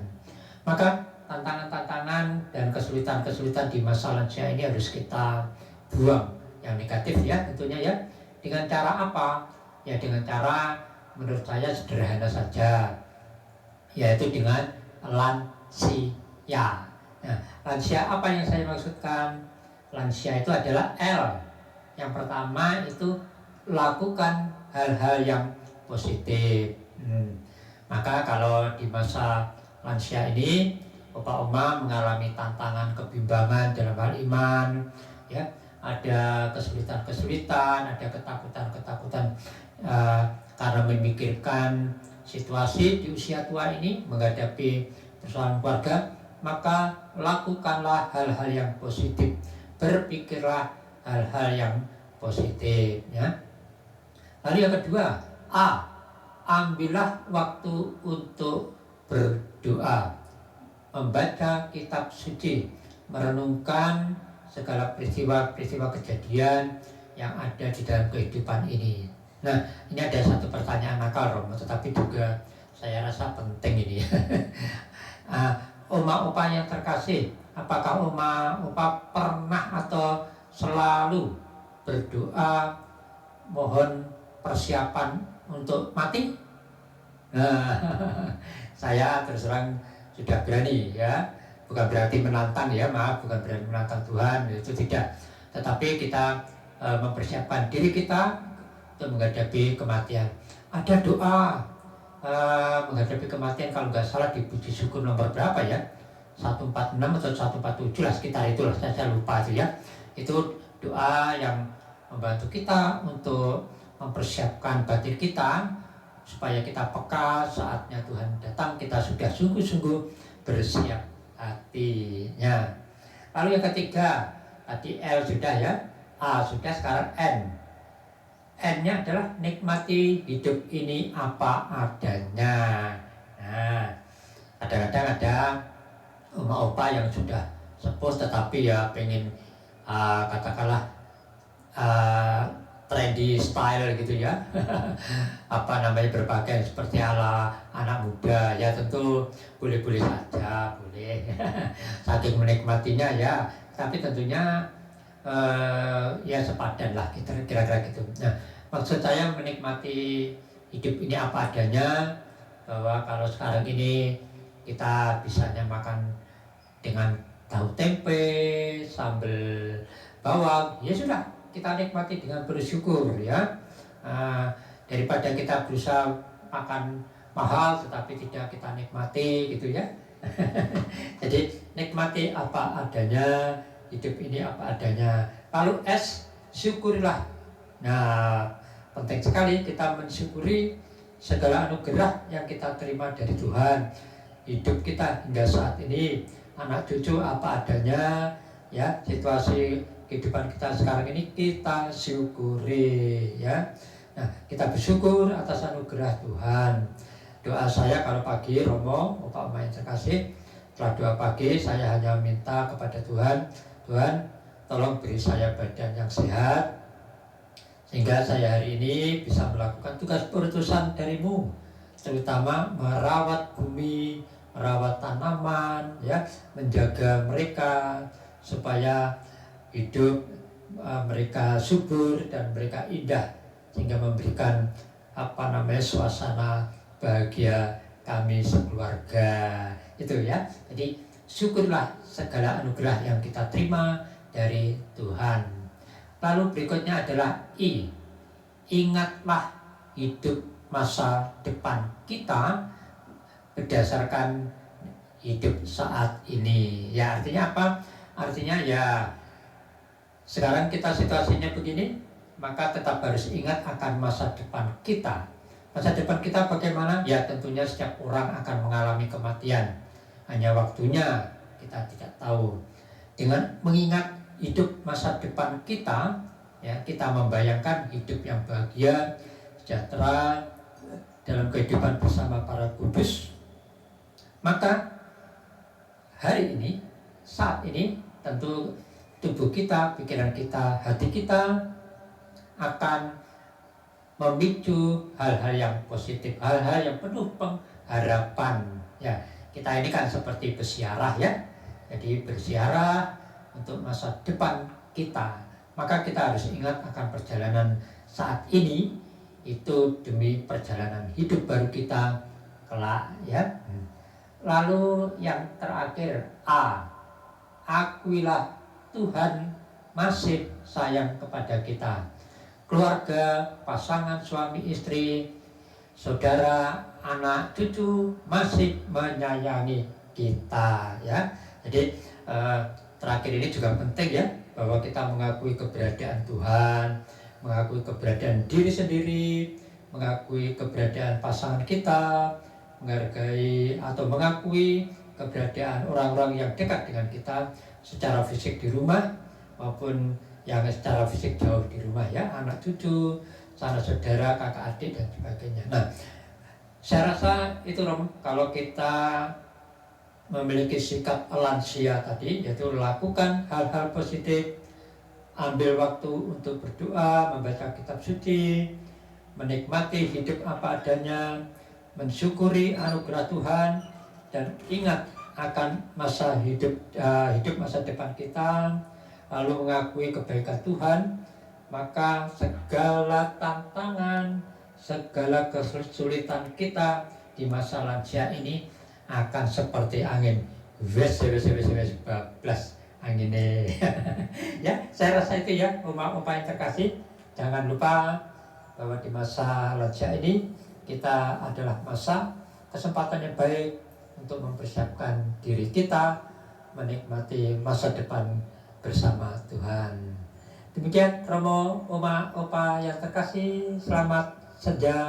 Maka tantangan-tantangan dan kesulitan-kesulitan di masa lansia ini harus kita buang yang negatif ya tentunya ya. Dengan cara apa? Ya dengan cara menurut saya sederhana saja, yaitu dengan lansia. Nah, lansia apa yang saya maksudkan? Lansia itu adalah L. Yang pertama itu lakukan hal-hal yang positif. Maka kalau di masa lansia ini Opa Oma mengalami tantangan kebimbangan dalam hal iman, ya, ada kesulitan-kesulitan, ada ketakutan-ketakutan karena memikirkan situasi di usia tua ini menghadapi persoalan keluarga, maka lakukanlah hal-hal yang positif, berpikirlah hal-hal yang positif, ya. Lalu yang kedua, A, ambillah waktu untuk berdoa, membaca kitab suci, merenungkan segala peristiwa-peristiwa kejadian yang ada di dalam kehidupan ini. Nah, ini ada satu pertanyaan nakal Romo, tetapi juga saya rasa penting ini. Oma-opa yang terkasih, apakah oma-opa pernah atau selalu berdoa mohon persiapan untuk mati? Nah, saya terus terang sudah berani ya, bukan berarti menantang ya, maaf, bukan berarti menantang Tuhan, itu tidak. Tetapi kita mempersiapkan diri kita untuk menghadapi kematian. Ada doa menghadapi kematian, kalau nggak salah di puji syukur nomor berapa ya, 146 atau 147 lah, sekitar itulah, saya lupa itu ya. Itu doa yang membantu kita untuk mempersiapkan batin kita supaya kita peka saatnya Tuhan datang, kita sudah sungguh-sungguh bersiap hatinya. Lalu yang ketiga, tadi L sudah ya, A sudah, sekarang N. N-nya adalah nikmati hidup ini apa adanya. Nah, kadang-kadang ada oma-opa yang sudah sepuh tetapi ya pengen katakanlah trendy style gitu ya. Apa namanya, berpakaian seperti ala anak muda, ya tentu boleh-boleh saja, boleh. Saking menikmatinya ya, tapi tentunya ya sepadan lah, kira-kira gitu. Nah, maksud saya menikmati hidup ini apa adanya, bahwa kalau sekarang ini kita bisanya makan dengan tahu tempe, sambal bawang, ya sudah, kita nikmati dengan bersyukur ya. Daripada kita berusaha makan mahal tetapi tidak kita nikmati gitu ya. Jadi nikmati apa adanya, hidup ini apa adanya. Lalu S, syukurilah. Nah, penting sekali kita mensyukuri segala anugerah yang kita terima dari Tuhan. Hidup kita hingga saat ini, anak cucu apa adanya ya, situasi kehidupan kita sekarang ini kita syukuri ya. Nah, kita bersyukur atas anugerah Tuhan. Doa saya kalau pagi, Romo, Bapak Oma yang terkasih, setelah doa pagi saya hanya minta kepada Tuhan, Tuhan tolong beri saya badan yang sehat sehingga saya hari ini bisa melakukan tugas perutusan dari-Mu, terutama merawat bumi, merawat tanaman ya, menjaga mereka supaya hidup mereka subur dan mereka indah, sehingga memberikan suasana bahagia kami sekeluarga itu ya. Jadi syukurlah segala anugerah yang kita terima dari Tuhan. Lalu berikutnya adalah I, ingatlah hidup masa depan kita berdasarkan hidup saat ini ya. Artinya apa? Artinya ya sekarang kita situasinya begini, maka tetap harus ingat akan masa depan kita. Masa depan kita bagaimana? Ya tentunya setiap orang akan mengalami kematian. Hanya waktunya kita tidak tahu. Dengan mengingat hidup masa depan kita, ya kita membayangkan hidup yang bahagia, sejahtera, dalam kehidupan bersama para kudus, maka hari ini, saat ini, tentu tubuh kita, pikiran kita, hati kita akan memicu hal-hal yang positif, hal-hal yang penuh pengharapan. Ya, kita ini kan seperti bersiarah ya, jadi bersiarah untuk masa depan kita. Maka kita harus ingat akan perjalanan saat ini itu demi perjalanan hidup baru kita kelak ya. Lalu yang terakhir A, akuilah Tuhan masih sayang kepada kita. Keluarga, pasangan suami istri, saudara, anak, cucu masih menyayangi kita ya. Jadi terakhir ini juga penting ya, bahwa kita mengakui keberadaan Tuhan, mengakui keberadaan diri sendiri, mengakui keberadaan pasangan kita, menghargai atau mengakui keberadaan orang-orang yang dekat dengan kita secara fisik di rumah maupun yang secara fisik jauh di rumah ya, anak cucu, sanak saudara, kakak adik dan sebagainya. Nah, saya rasa itu kalau kita memiliki sikap lansia tadi, yaitu lakukan hal-hal positif, ambil waktu untuk berdoa, membaca kitab suci, menikmati hidup apa adanya, mensyukuri anugerah Tuhan, dan ingat akan masa hidup masa depan kita, lalu mengakui kebaikan Tuhan, maka segala tantangan, segala kesulitan kita di masa lansia ini akan seperti angin wes bablas anginnya. Ya, saya rasa itu ya umat-umat yang terkasih. Jangan lupa bahwa di masa lansia ini kita adalah masa kesempatan yang baik untuk mempersiapkan diri kita menikmati masa depan bersama Tuhan. Demikian Romo, Oma, Opa yang terkasih, selamat senja.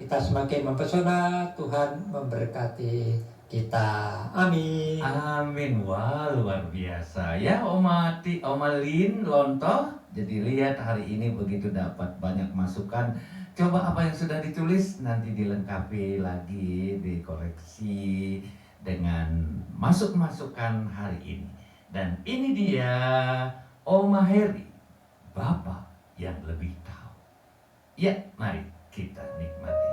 Kita semakin mempesona, Tuhan memberkati kita. Amin. Amin. Wah, luar biasa ya Oma Lin Lontoh. Jadi lihat hari ini begitu dapat banyak masukan. Coba apa yang sudah ditulis nanti dilengkapi lagi, dikoreksi dengan masukan hari ini. Dan ini dia Oma Heri, Bapak yang lebih tahu. Ya, mari kita nikmati.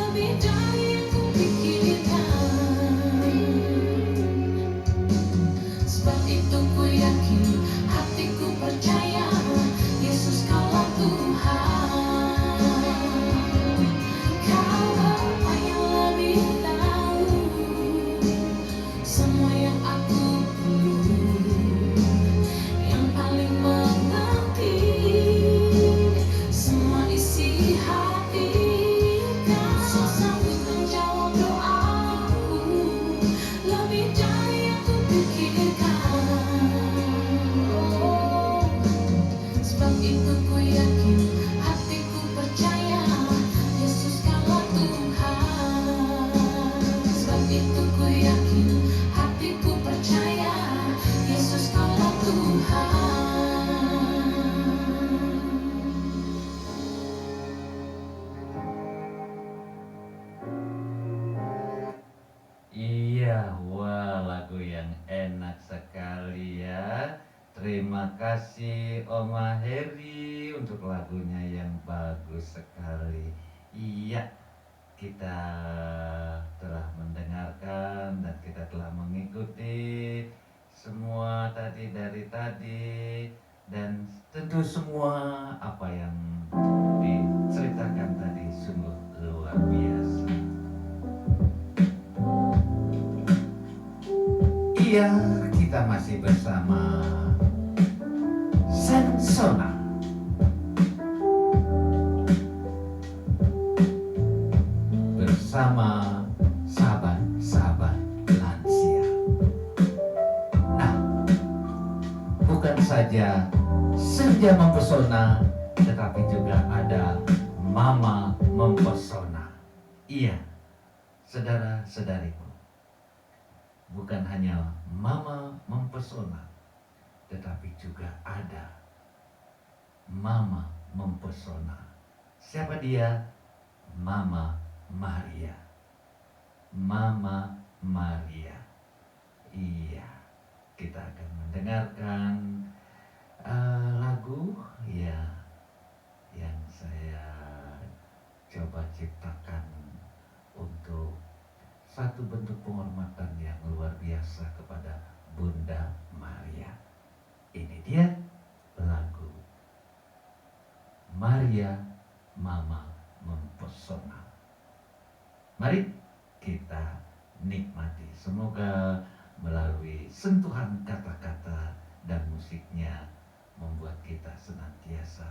lebih dari yang kupikirkan. Sebab itu ku yakin, hatiku percaya, Yesus kaulah Tuhan. Kau Bapa yang lebih tahu semua yang aku perlu, yang paling mengerti semua isi hati. Kau sanggup menjawab doaku lebih dari yang kupikirkan. Sebab itu ku yakin, hatiku percaya, Yesus kaulah Tuhan. Sebab itu ku yakin, hatiku percaya, Yesus kaulah Tuhan. Iya, wah lagu yang enak sekali ya. Terima kasih Oma Heri untuk lagunya yang bagus sekali. Iya, kita telah mendengarkan dan kita telah mengikuti semua tadi dari tadi, dan tentu semua apa yang diceritakan tadi sungguh luar biasa. Iya, kita masih bersama Sensona. Bersama sahabat-sahabat lansia. Nah, bukan saja senja mempesona, tetapi juga ada mama mempesona. Iya, saudara-saudariku, bukan hanya mama mempesona, tetapi juga ada mama mempesona. Siapa dia? Mama Maria. Mama Maria. Iya, kita akan mendengarkan lagu ya yang saya coba ciptakan untuk satu bentuk penghormatan yang luar biasa kepada Bunda Maria. Ini dia lagu Maria Mama Mempesona. Mari kita nikmati. Semoga melalui sentuhan kata-kata dan musiknya membuat kita senantiasa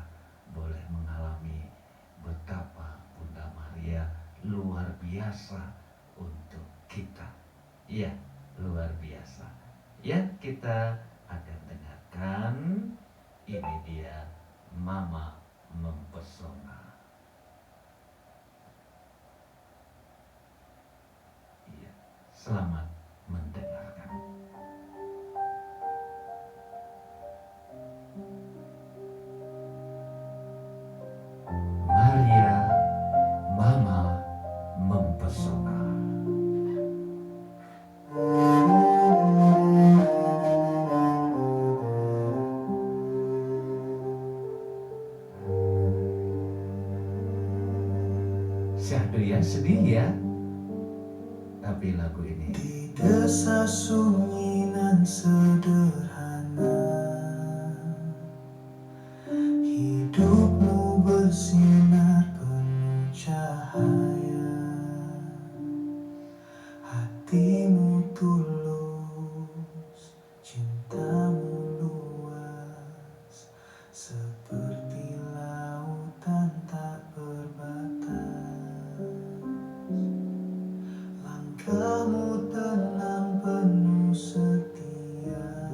boleh mengalami betapa Bunda Maria luar biasa untuk kita. Iya, luar biasa. Ya, kita akan dengarkan. Ini dia Mama Mempesona. Iya, selamat mendengarkan. Maria Mama Mempesona. Syahdu ya, sedih ya. Tapi lagu ini Di desa sunyi nan sederhana, hidupmu bersinar penuh cahaya, hatimu tulus, cintamu luas, seperti lautan tak berbatas. Langkahmu tenang penuh setia,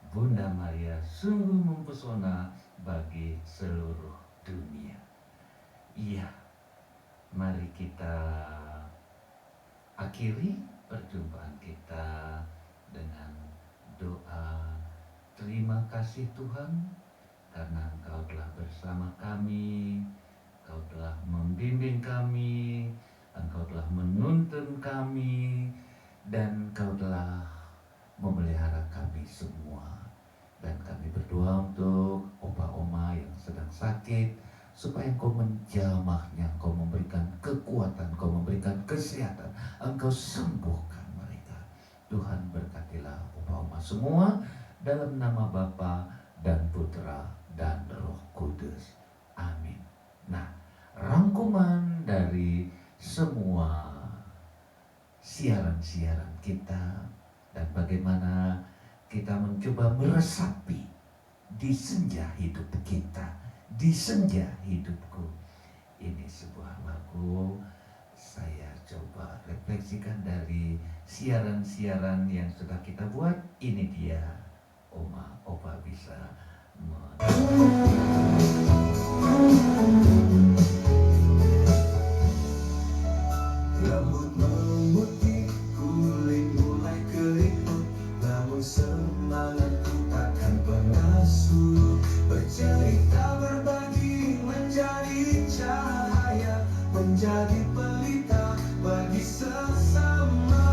Bunda Maria sungguh mempesona bagi seluruh dunia. Iya, mari kita akhiri perjumpaan kita dengan doa. Terima kasih Tuhan, karena Engkau telah bersama kami, Engkau telah membimbing kami, Engkau telah menuntun kami, dan Engkau telah memelihara kami semua. Dan kami berdoa untuk opa oma yang sedang sakit, supaya Engkau menjamahnya, Engkau memberikan kekuatan, Engkau memberikan kesehatan, Engkau sembuhkan mereka. Tuhan berkatilah opa oma semua, dalam nama Bapa dan Putra dan Roh Kudus. Amin. Nah, rangkuman dari semua siaran-siaran kita dan bagaimana kita mencoba meresapi di senja hidup kita, di senja hidupku. Ini sebuah lagu saya coba refleksikan dari siaran-siaran yang sudah kita buat. Ini dia, Oma, Opa bisa Rambut memutih, kulit mulai keriput, namun semangatku takkan pernah surut. Bercerita, berbagi, menjadi cahaya, menjadi pelita bagi sesama.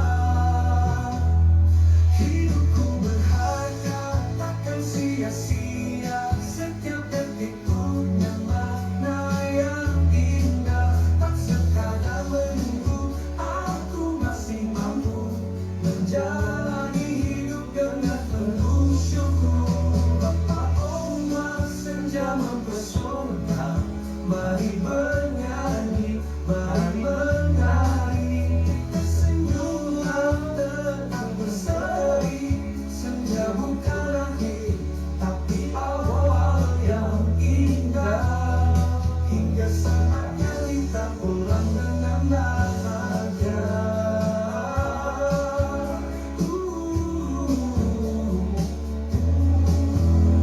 Hidupku berharga, takkan sia-sia. Setiap detik punya makna yang indah. Tak sekadar menunggu, aku masih mampu menjalani hidup dengan penuh syukur. Bapak Oma senja mempesona, mari bernyanyi, mari menari. Tersenyumlah tetap berseri. Senja bukan akhir, tapi awal yang indah. Hingga saatnya kita pulang dengan bahagia.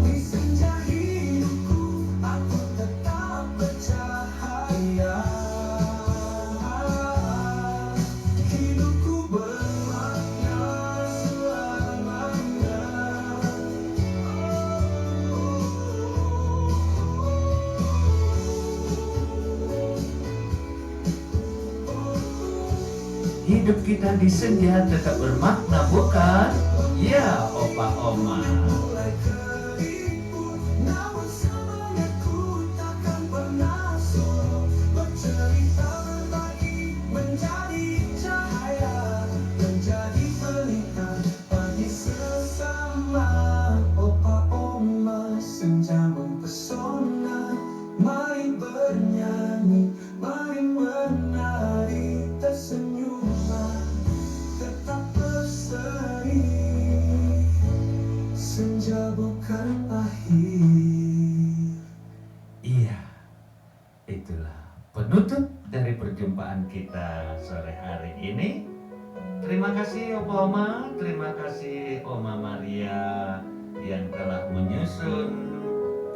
Di senja hidupku, aku tetap bercahaya. Hidupku bermakna selamanya. hidup kita di senja tetap bermakna, bukan? Ya, Opa Oma. Mulai keriput, namun semangatku takkan pernah surut. Bercerita, berbagi, menjadi cahaya, menjadi pelita bagi sesama. Opa Oma senja mempesona, mari bernyanyi, mari menari. Tersenyumlah, tetap berseri. Senja bukan akhir. Iya, itulah penutup dari perjumpaan kita sore hari ini. Terima kasih Opa Oma, terima kasih Oma Maria yang telah menyusun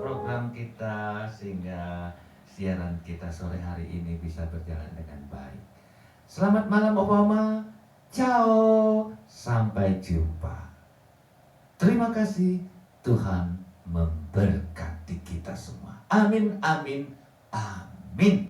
program kita sehingga siaran kita sore hari ini bisa berjalan dengan baik. Selamat malam Opa Oma, ciao, sampai jumpa. Terima kasih, Tuhan memberkati kita semua. Amin, amin, amin.